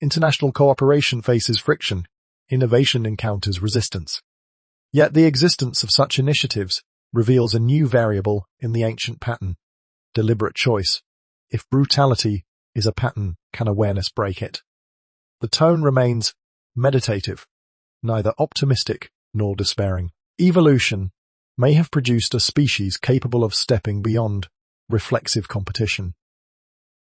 International cooperation faces friction. Innovation encounters resistance. Yet the existence of such initiatives reveals a new variable in the ancient pattern: deliberate choice. If brutality is a pattern, can awareness break it? The tone remains meditative, neither optimistic nor despairing. Evolution may have produced a species capable of stepping beyond reflexive competition.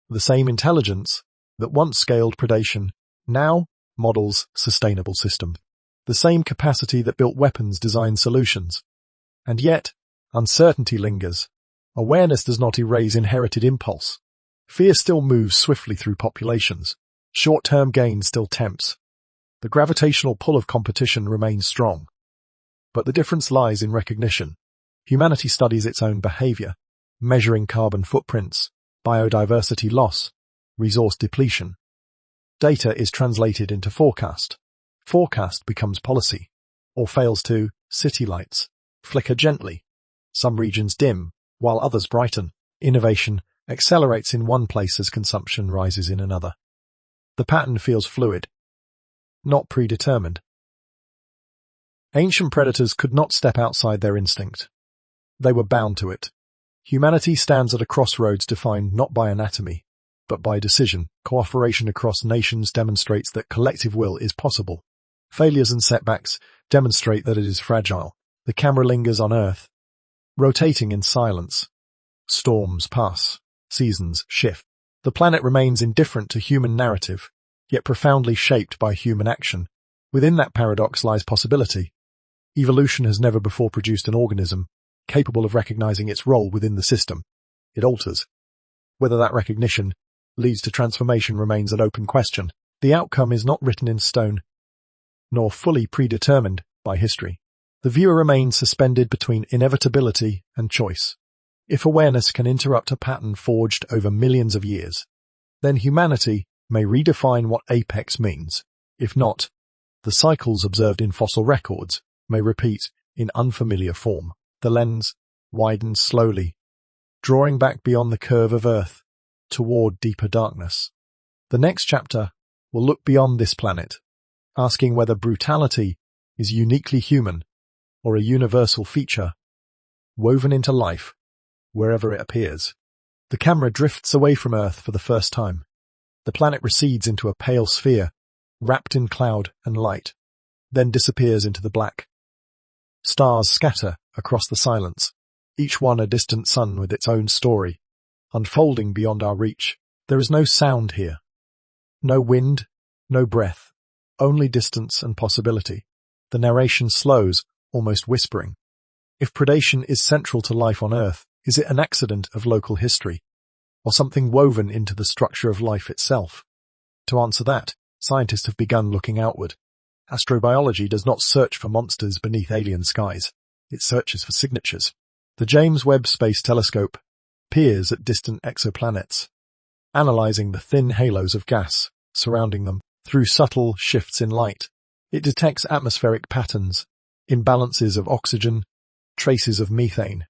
The same intelligence that once scaled predation now models sustainable systems. The same capacity that built weapons designed solutions. And yet, uncertainty lingers. Awareness does not erase inherited impulse. Fear still moves swiftly through populations. Short-term gain still tempts. The gravitational pull of competition remains strong. But the difference lies in recognition. Humanity studies its own behavior, measuring carbon footprints, biodiversity loss, resource depletion. Data is translated into forecast. Forecast becomes policy, or fails to. City lights flicker gently. Some regions dim, while others brighten. Innovation accelerates in one place as consumption rises in another. The pattern feels fluid, not predetermined. Ancient predators could not step outside their instinct. They were bound to it. Humanity stands at a crossroads defined not by anatomy, but by decision. Cooperation across nations demonstrates that collective will is possible. Failures and setbacks demonstrate that it is fragile. The camera lingers on Earth, rotating in silence. Storms pass, seasons shift. The planet remains indifferent to human narrative, yet profoundly shaped by human action. Within that paradox lies possibility. Evolution has never before produced an organism capable of recognizing its role within the system. It alters. Whether that recognition leads to transformation remains an open question. The outcome is not written in stone, nor fully predetermined by history. The viewer remains suspended between inevitability and choice. If awareness can interrupt a pattern forged over millions of years, then humanity may redefine what apex means. If not, the cycles observed in fossil records may repeat in unfamiliar form. The lens widens slowly, drawing back beyond the curve of Earth toward deeper darkness. The next chapter will look beyond this planet, asking whether brutality is uniquely human or a universal feature woven into life wherever it appears. The camera drifts away from Earth for the first time. The planet recedes into a pale sphere, wrapped in cloud and light, then disappears into the black. Stars scatter across the silence, each one a distant sun with its own story, unfolding beyond our reach. There is no sound here. No wind, no breath, only distance and possibility. The narration slows, almost whispering. If predation is central to life on Earth, is it an accident of local history, or something woven into the structure of life itself? To answer that, scientists have begun looking outward. Astrobiology does not search for monsters beneath alien skies. It searches for signatures. The James Webb Space Telescope peers at distant exoplanets, analyzing the thin halos of gas surrounding them. Through subtle shifts in light, it detects atmospheric patterns, imbalances of oxygen, traces of methane,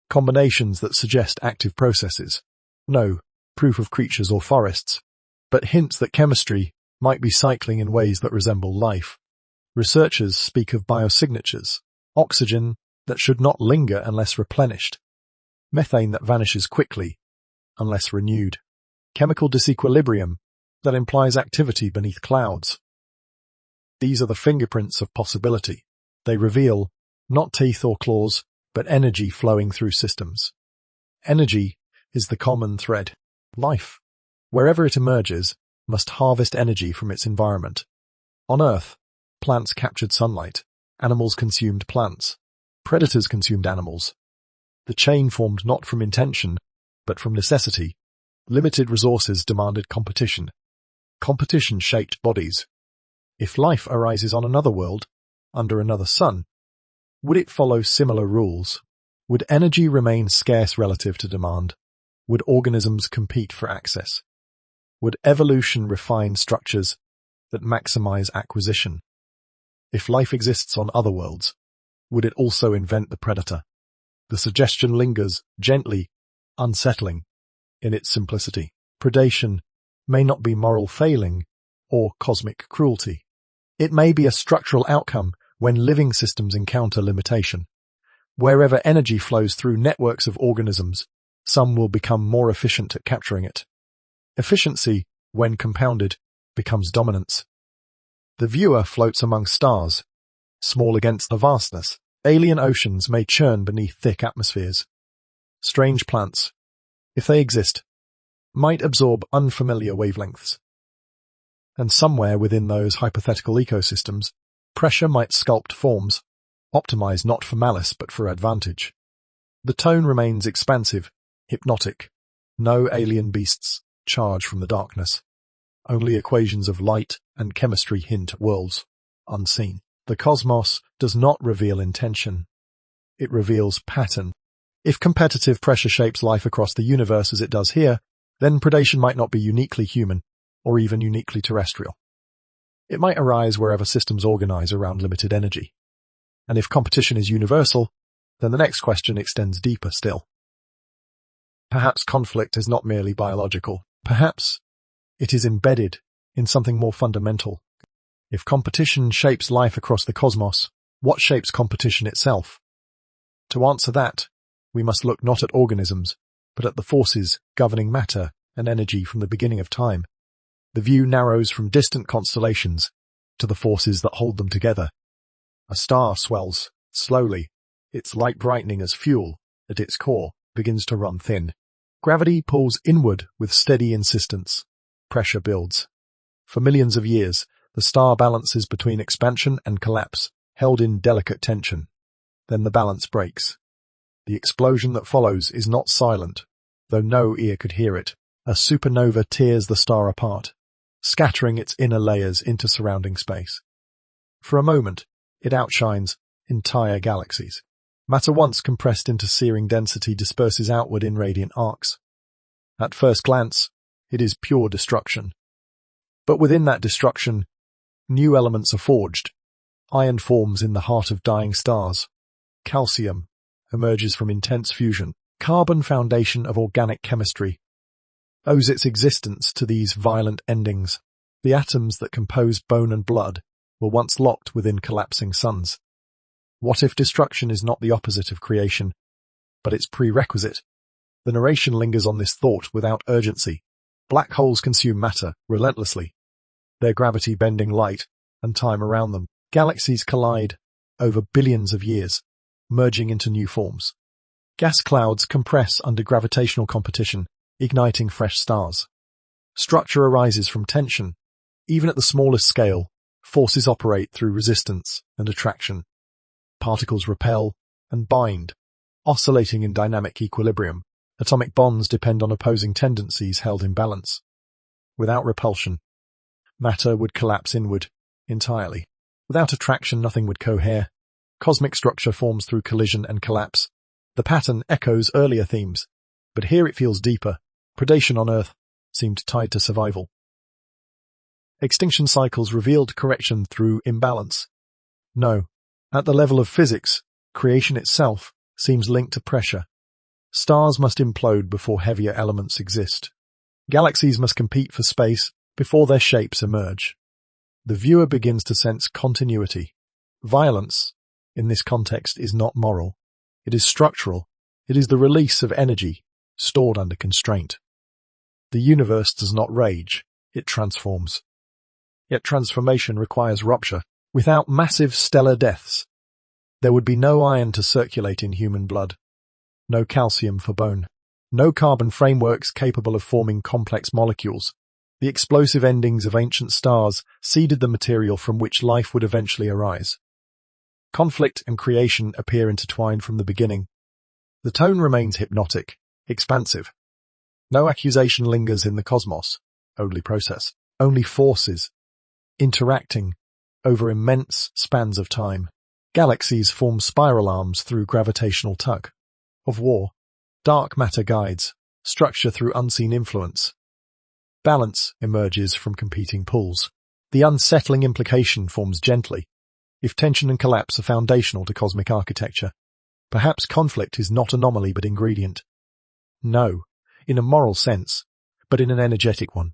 combinations that suggest active processes. No proof of creatures or forests, but hints that chemistry might be cycling in ways that resemble life. Researchers speak of biosignatures, oxygen that should not linger unless replenished, methane that vanishes quickly unless renewed, chemical disequilibrium that implies activity beneath clouds. These are the fingerprints of possibility. They reveal not teeth or claws, but energy flowing through systems. Energy is the common thread. Life, wherever it emerges, must harvest energy from its environment. On Earth, plants captured sunlight, animals consumed plants, predators consumed animals. The chain formed not from intention, but from necessity. Limited resources demanded competition. Competition shaped bodies. If life arises on another world, under another sun, would it follow similar rules? Would energy remain scarce relative to demand? Would organisms compete for access? Would evolution refine structures that maximize acquisition? If life exists on other worlds, would it also invent the predator? The suggestion lingers, gently, unsettling, in its simplicity. Predation may not be moral failing or cosmic cruelty. It may be a structural outcome when living systems encounter limitation. Wherever energy flows through networks of organisms, some will become more efficient at capturing it. Efficiency, when compounded, becomes dominance. The viewer floats among stars, small against the vastness. Alien oceans may churn beneath thick atmospheres. Strange plants, if they exist, might absorb unfamiliar wavelengths. And somewhere within those hypothetical ecosystems, pressure might sculpt forms, optimized not for malice but for advantage. The tone remains expansive, hypnotic. No alien beasts charge from the darkness. Only equations of light and chemistry hint at worlds unseen. The cosmos does not reveal intention. It reveals pattern. If competitive pressure shapes life across the universe as it does here, then predation might not be uniquely human, or even uniquely terrestrial. It might arise wherever systems organize around limited energy. And if competition is universal, then the next question extends deeper still. Perhaps conflict is not merely biological. Perhaps it is embedded in something more fundamental. If competition shapes life across the cosmos, what shapes competition itself? To answer that, we must look not at organisms, but at the forces governing matter and energy from the beginning of time. The view narrows from distant constellations to the forces that hold them together. A star swells slowly, its light brightening as fuel at its core begins to run thin. Gravity pulls inward with steady insistence. Pressure builds. For millions of years, the star balances between expansion and collapse, held in delicate tension. Then the balance breaks. The explosion that follows is not silent, though no ear could hear it. A supernova tears the star apart, scattering its inner layers into surrounding space. For a moment, it outshines entire galaxies. Matter once compressed into searing density disperses outward in radiant arcs. At first glance, it is pure destruction. But within that destruction, new elements are forged. Iron forms in the heart of dying stars. Calcium emerges from intense fusion. Carbon, foundation of organic chemistry, owes its existence to these violent endings. The atoms that compose bone and blood were once locked within collapsing suns. What if destruction is not the opposite of creation, but its prerequisite? The narration lingers on this thought without urgency. Black holes consume matter relentlessly, their gravity bending light and time around them. Galaxies collide over billions of years, merging into new forms. Gas clouds compress under gravitational competition, igniting fresh stars. Structure arises from tension. Even at the smallest scale, forces operate through resistance and attraction. Particles repel and bind, oscillating in dynamic equilibrium. Atomic bonds depend on opposing tendencies held in balance. Without repulsion, matter would collapse inward entirely. Without attraction, nothing would cohere. Cosmic structure forms through collision and collapse. The pattern echoes earlier themes, but here it feels deeper. Predation on Earth seemed tied to survival. Extinction cycles revealed correction through imbalance. No, at the level of physics, creation itself seems linked to pressure. Stars must implode before heavier elements exist. Galaxies must compete for space before their shapes emerge. The viewer begins to sense continuity. Violence, in this context is not moral. It is structural. It is the release of energy stored under constraint. The universe does not rage, it transforms. Yet transformation requires rupture. Without massive stellar deaths, there would be no iron to circulate in human blood, no calcium for bone, no carbon frameworks capable of forming complex molecules. The explosive endings of ancient stars seeded the material from which life would eventually arise. Conflict and creation appear intertwined from the beginning. The tone remains hypnotic, expansive. No accusation lingers in the cosmos, only process, only forces, interacting over immense spans of time. Galaxies form spiral arms through gravitational tug of war. Dark matter guides, structure through unseen influence. Balance emerges from competing pulls. The unsettling implication forms gently. If tension and collapse are foundational to cosmic architecture, perhaps conflict is not anomaly but ingredient. No, in a moral sense, but in an energetic one.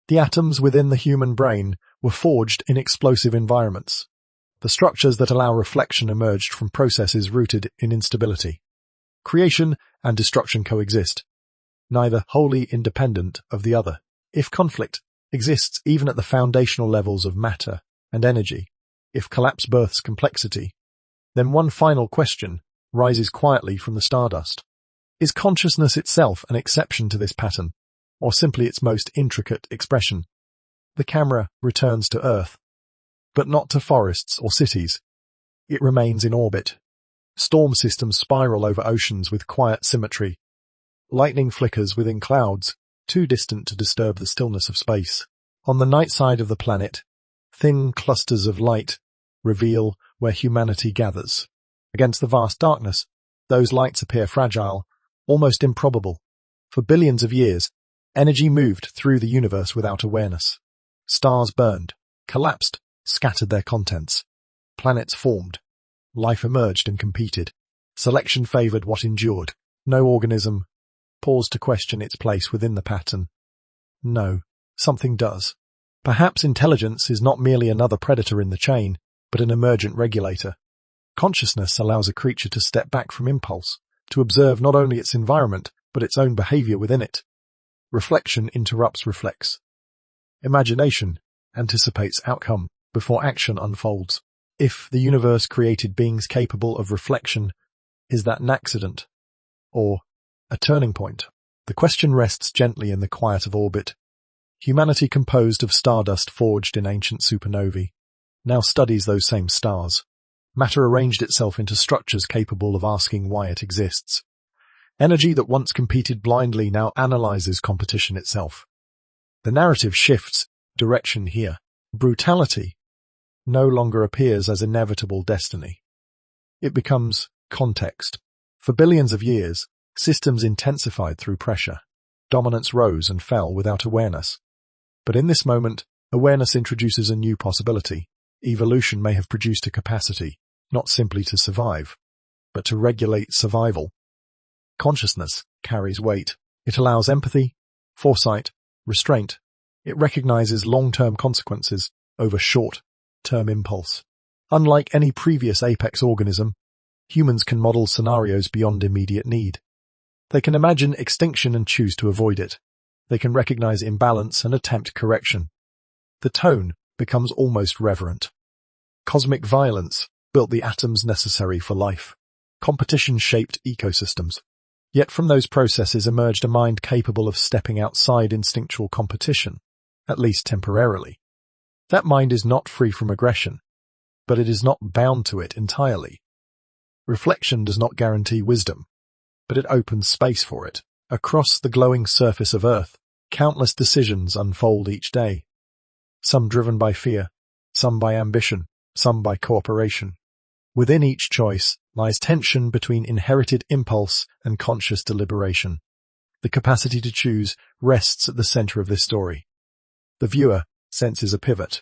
The atoms within the human brain were forged in explosive environments. The structures that allow reflection emerged from processes rooted in instability. Creation and destruction coexist, neither wholly independent of the other. If conflict exists even at the foundational levels of matter and energy, if collapse births complexity, then one final question rises quietly from the stardust. Is consciousness itself an exception to this pattern, or simply its most intricate expression? The camera returns to Earth, but not to forests or cities. It remains in orbit. Storm systems spiral over oceans with quiet symmetry. Lightning flickers within clouds, too distant to disturb the stillness of space. On the night side of the planet, thin clusters of light reveal where humanity gathers. Against the vast darkness, those lights appear fragile, almost improbable. For billions of years, energy moved through the universe without awareness. Stars burned, collapsed, scattered their contents. Planets formed. Life emerged and competed. Selection favored what endured. No organism paused to question its place within the pattern. No, something does. Perhaps intelligence is not merely another predator in the chain, but an emergent regulator. Consciousness allows a creature to step back from impulse, to observe not only its environment, but its own behavior within it. Reflection interrupts reflex. Imagination anticipates outcome before action unfolds. If the universe created beings capable of reflection, is that an accident? Or a turning point? The question rests gently in the quiet of orbit. Humanity, composed of stardust forged in ancient supernovae, now studies those same stars. Matter arranged itself into structures capable of asking why it exists. Energy that once competed blindly now analyzes competition itself. The narrative shifts direction here. Brutality no longer appears as inevitable destiny. It becomes context. For billions of years, systems intensified through pressure. Dominance rose and fell without awareness. But in this moment, awareness introduces a new possibility. Evolution may have produced a capacity, not simply to survive, but to regulate survival. Consciousness carries weight. It allows empathy, foresight, restraint. It recognizes long-term consequences over short-term impulse. Unlike any previous apex organism, humans can model scenarios beyond immediate need. They can imagine extinction and choose to avoid it. They can recognize imbalance and attempt correction. The tone becomes almost reverent. Cosmic violence built the atoms necessary for life. Competition shaped ecosystems. Yet from those processes emerged a mind capable of stepping outside instinctual competition, at least temporarily. That mind is not free from aggression, but it is not bound to it entirely. Reflection does not guarantee wisdom, but it opens space for it. Across the glowing surface of Earth, countless decisions unfold each day. Some driven by fear, some by ambition, some by cooperation. Within each choice lies tension between inherited impulse and conscious deliberation. The capacity to choose rests at the center of this story. The viewer senses a pivot.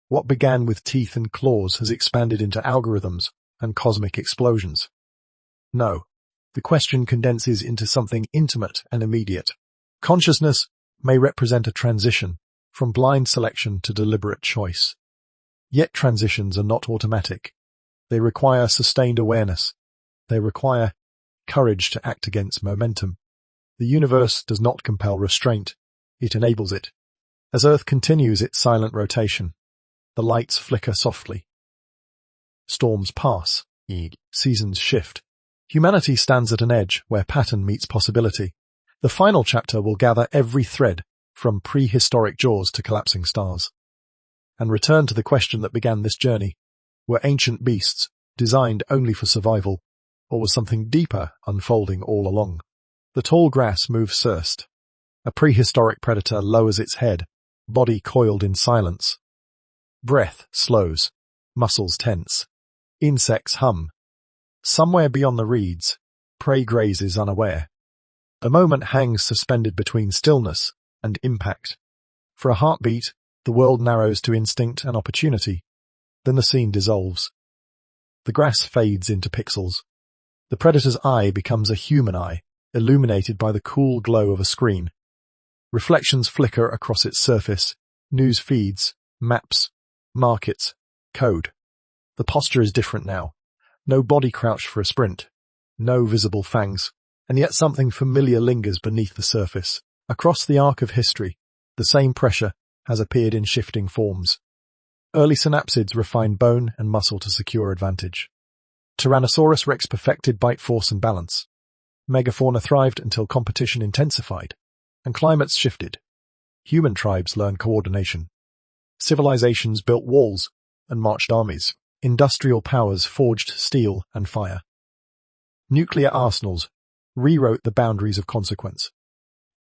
What began with teeth and claws has expanded into algorithms and cosmic explosions. No, the question condenses into something intimate and immediate. Consciousness may represent a transition from blind selection to deliberate choice. Yet transitions are not automatic. They require sustained awareness. They require courage to act against momentum. The universe does not compel restraint. It enables it. As Earth continues its silent rotation, the lights flicker softly. Storms pass. Seasons shift. Humanity stands at an edge where pattern meets possibility. The final chapter will gather every thread from prehistoric jaws to collapsing stars, and return to the question that began this journey. Were ancient beasts designed only for survival, or was something deeper unfolding all along? The tall grass moves first. A prehistoric predator lowers its head, body coiled in silence. Breath slows, muscles tense. Insects hum. Somewhere beyond the reeds, prey grazes unaware. A moment hangs suspended between stillness and impact. For a heartbeat, the world narrows to instinct and opportunity. Then the scene dissolves. The grass fades into pixels. The predator's eye becomes a human eye, illuminated by the cool glow of a screen. Reflections flicker across its surface, news feeds, maps, markets, code. The posture is different now. No body crouched for a sprint. No visible fangs. And yet something familiar lingers beneath the surface. Across the arc of history, the same pressure has appeared in shifting forms. Early synapsids refined bone and muscle to secure advantage. Tyrannosaurus rex perfected bite force and balance. Megafauna thrived until competition intensified, and climates shifted. Human tribes learned coordination. Civilizations built walls and marched armies. Industrial powers forged steel and fire. Nuclear arsenals rewrote the boundaries of consequence.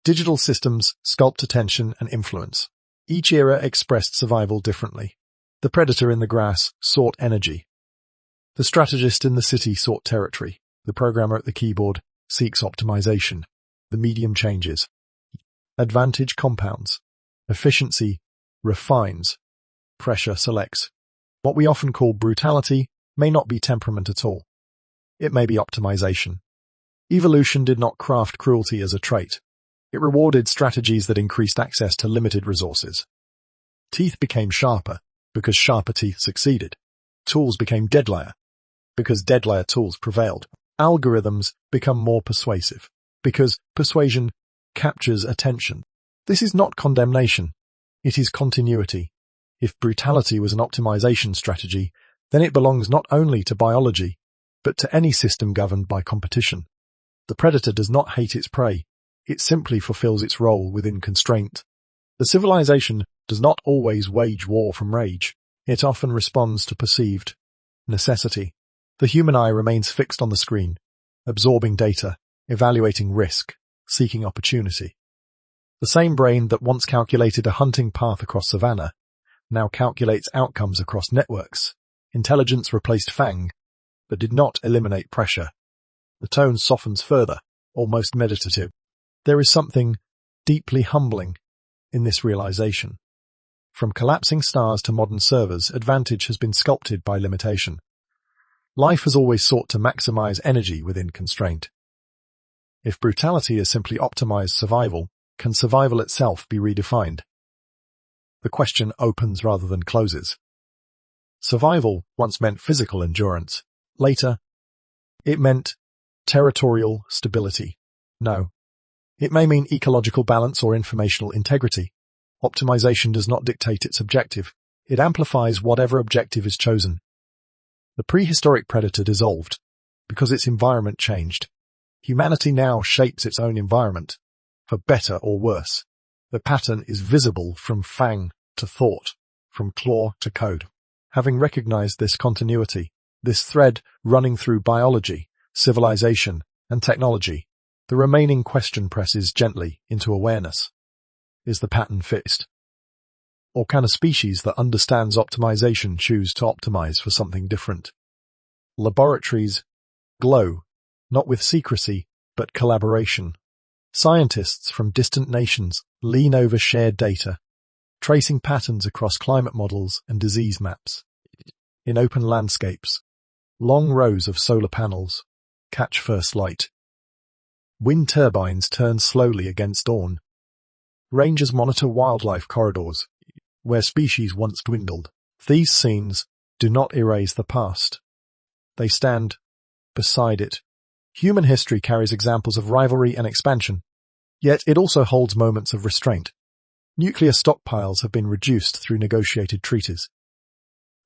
Digital systems sculpt attention and influence. Each era expressed survival differently. The predator in the grass sought energy. The strategist in the city sought territory. The programmer at the keyboard seeks optimization. The medium changes. Advantage compounds. Efficiency refines. Pressure selects. What we often call brutality may not be temperament at all. It may be optimization. Evolution did not craft cruelty as a trait. It rewarded strategies that increased access to limited resources. Teeth became sharper because sharper teeth succeeded. Tools became deadlier because deadlier tools prevailed. Algorithms become more persuasive because persuasion captures attention. This is not condemnation. It is continuity. If brutality was an optimization strategy, then it belongs not only to biology, but to any system governed by competition. The predator does not hate its prey. It simply fulfills its role within constraint. The civilization does not always wage war from rage. It often responds to perceived necessity. The human eye remains fixed on the screen, absorbing data, evaluating risk, seeking opportunity. The same brain that once calculated a hunting path across savanna now calculates outcomes across networks. Intelligence replaced fang, but did not eliminate pressure. The tone softens further, almost meditative. There is something deeply humbling in this realization. From collapsing stars to modern servers, advantage has been sculpted by limitation. Life has always sought to maximize energy within constraint. If brutality is simply optimized survival, can survival itself be redefined? The question opens rather than closes. Survival once meant physical endurance. Later, it meant territorial stability. No. It may mean ecological balance or informational integrity. Optimization does not dictate its objective. It amplifies whatever objective is chosen. The prehistoric predator dissolved because its environment changed. Humanity now shapes its own environment, for better or worse. The pattern is visible from fang to thought, from claw to code. Having recognized this continuity, this thread running through biology, civilization, and technology, the remaining question presses gently into awareness. Is the pattern fixed? Or can a species that understands optimization choose to optimize for something different? Laboratories glow, not with secrecy, but collaboration. Scientists from distant nations lean over shared data, tracing patterns across climate models and disease maps. In open landscapes, long rows of solar panels catch first light. Wind turbines turn slowly against dawn. Rangers monitor wildlife corridors, where species once dwindled. These scenes do not erase the past. They stand beside it. Human history carries examples of rivalry and expansion, yet it also holds moments of restraint. Nuclear stockpiles have been reduced through negotiated treaties.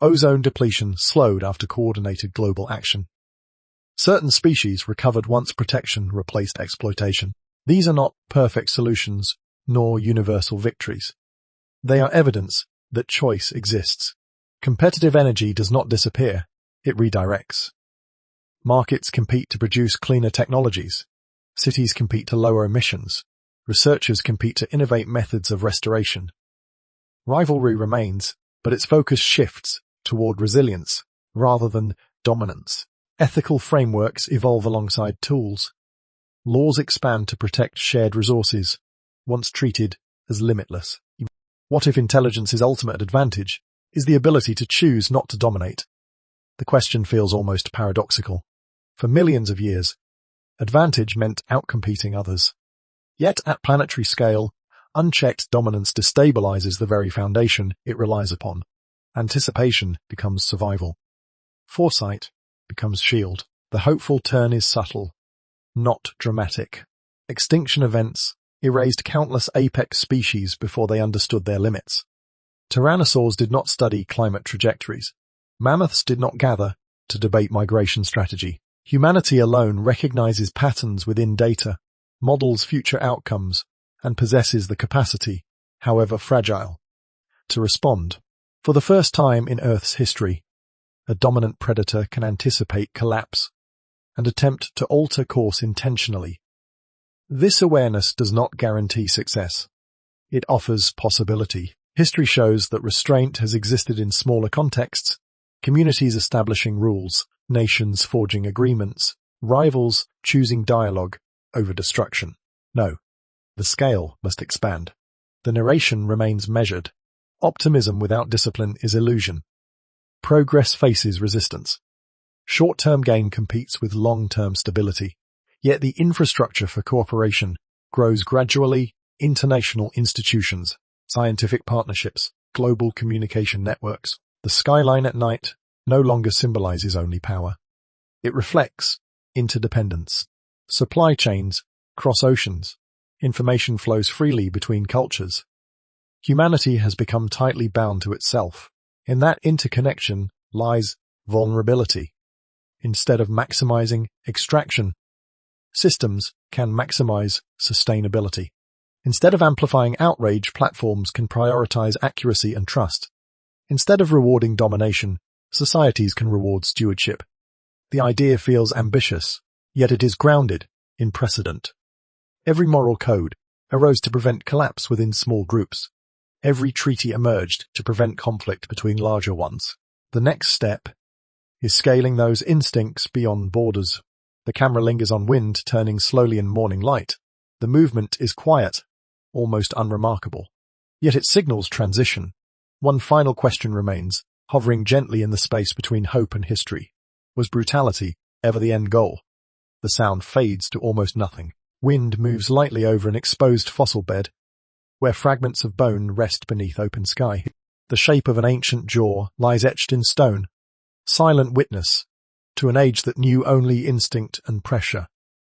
Ozone depletion slowed after coordinated global action. Certain species recovered once protection replaced exploitation. These are not perfect solutions, nor universal victories. They are evidence that choice exists. Competitive energy does not disappear, it redirects. Markets compete to produce cleaner technologies. Cities compete to lower emissions. Researchers compete to innovate methods of restoration. Rivalry remains, but its focus shifts toward resilience rather than dominance. Ethical frameworks evolve alongside tools. Laws expand to protect shared resources, once treated as limitless. What if intelligence's ultimate advantage is the ability to choose not to dominate? The question feels almost paradoxical. For millions of years, advantage meant outcompeting others. Yet at planetary scale, unchecked dominance destabilizes the very foundation it relies upon. Anticipation becomes survival. Foresight becomes shield. The hopeful turn is subtle, not dramatic. Extinction events erased countless apex species before they understood their limits. Tyrannosaurs did not study climate trajectories. Mammoths did not gather to debate migration strategy. Humanity alone recognizes patterns within data, models future outcomes, and possesses the capacity, however fragile, to respond. For the first time in Earth's history, a dominant predator can anticipate collapse and attempt to alter course intentionally. This awareness does not guarantee success. It offers possibility. History shows that restraint has existed in smaller contexts, communities establishing rules, nations forging agreements, rivals choosing dialogue over destruction. No, the scale must expand. The narration remains measured. Optimism without discipline is illusion. Progress faces resistance. Short-term gain competes with long-term stability. Yet the infrastructure for cooperation grows gradually. International institutions, scientific partnerships, global communication networks. The skyline at night no longer symbolizes only power. It reflects interdependence. Supply chains cross oceans. Information flows freely between cultures. Humanity has become tightly bound to itself. In that interconnection lies vulnerability. Instead of maximizing extraction, systems can maximize sustainability. Instead of amplifying outrage, platforms can prioritize accuracy and trust. Instead of rewarding domination, societies can reward stewardship. The idea feels ambitious, yet it is grounded in precedent. Every moral code arose to prevent collapse within small groups. Every treaty emerged to prevent conflict between larger ones. The next step is scaling those instincts beyond borders. The camera lingers on wind, turning slowly in morning light. The movement is quiet, almost unremarkable. Yet it signals transition. One final question remains, hovering gently in the space between hope and history. Was brutality ever the end goal? The sound fades to almost nothing. Wind moves lightly over an exposed fossil bed, where fragments of bone rest beneath open sky. The shape of an ancient jaw lies etched in stone, silent witness to an age that knew only instinct and pressure.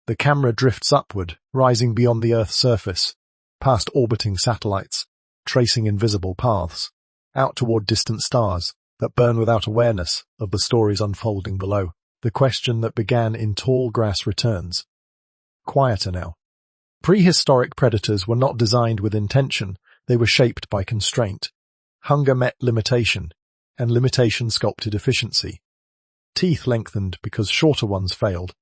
The camera drifts upward, rising beyond the Earth's surface, past orbiting satellites, tracing invisible paths, out toward distant stars that burn without awareness of the stories unfolding below. The question that began in tall grass returns. Quieter now. Prehistoric predators were not designed with intention, they were shaped by constraint. Hunger met limitation, and limitation sculpted efficiency. Teeth lengthened because shorter ones failed.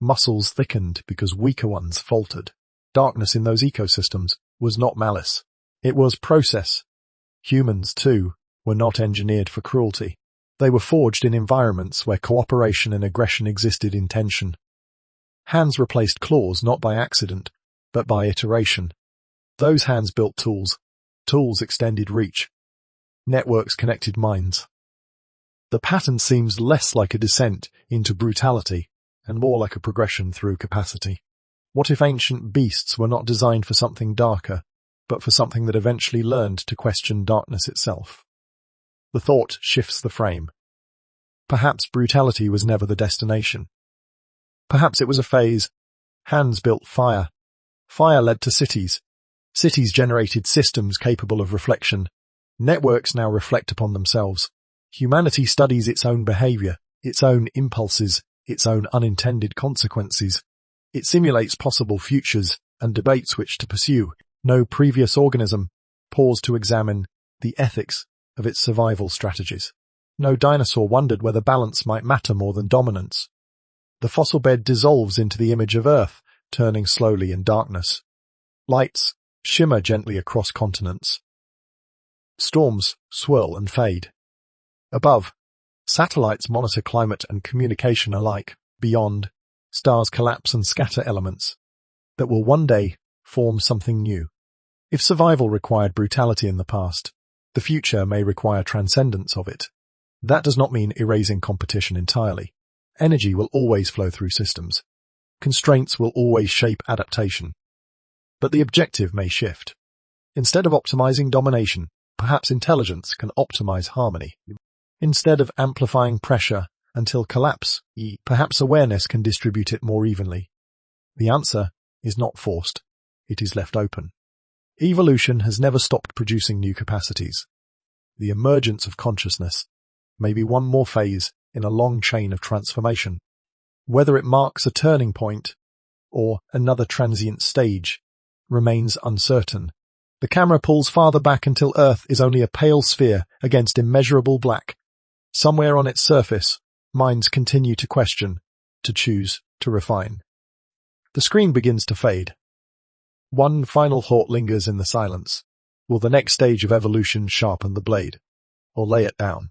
Muscles thickened because weaker ones faltered. Darkness in those ecosystems was not malice. It was process. Humans, too, were not engineered for cruelty. They were forged in environments where cooperation and aggression existed in tension. Hands replaced claws not by accident, but by iteration. Those hands built tools. Tools extended reach. Networks connected minds. The pattern seems less like a descent into brutality and more like a progression through capacity. What if ancient beasts were not designed for something darker, but for something that eventually learned to question darkness itself? The thought shifts the frame. Perhaps brutality was never the destination. Perhaps it was a phase. Hands built fire. Fire led to cities. Cities generated systems capable of reflection. Networks now reflect upon themselves. Humanity studies its own behavior, its own impulses, its own unintended consequences. It simulates possible futures and debates which to pursue. No previous organism paused to examine the ethics of its survival strategies. No dinosaur wondered whether balance might matter more than dominance. The fossil bed dissolves into the image of Earth, turning slowly in darkness. Lights shimmer gently across continents. Storms swirl and fade. Above, satellites monitor climate and communication alike. Beyond, stars collapse and scatter elements that will one day form something new. If survival required brutality in the past, the future may require transcendence of it. That does not mean erasing competition entirely. Energy will always flow through systems. Constraints will always shape adaptation. But the objective may shift. Instead of optimizing domination, perhaps intelligence can optimize harmony. Instead of amplifying pressure until collapse, perhaps awareness can distribute it more evenly. The answer is not forced. It is left open. Evolution has never stopped producing new capacities. The emergence of consciousness may be one more phase in a long chain of transformation. Whether it marks a turning point or another transient stage remains uncertain. The camera pulls farther back until Earth is only a pale sphere against immeasurable black. Somewhere on its surface, minds continue to question, to choose, to refine. The screen begins to fade. One final thought lingers in the silence. Will the next stage of evolution sharpen the blade, or lay it down?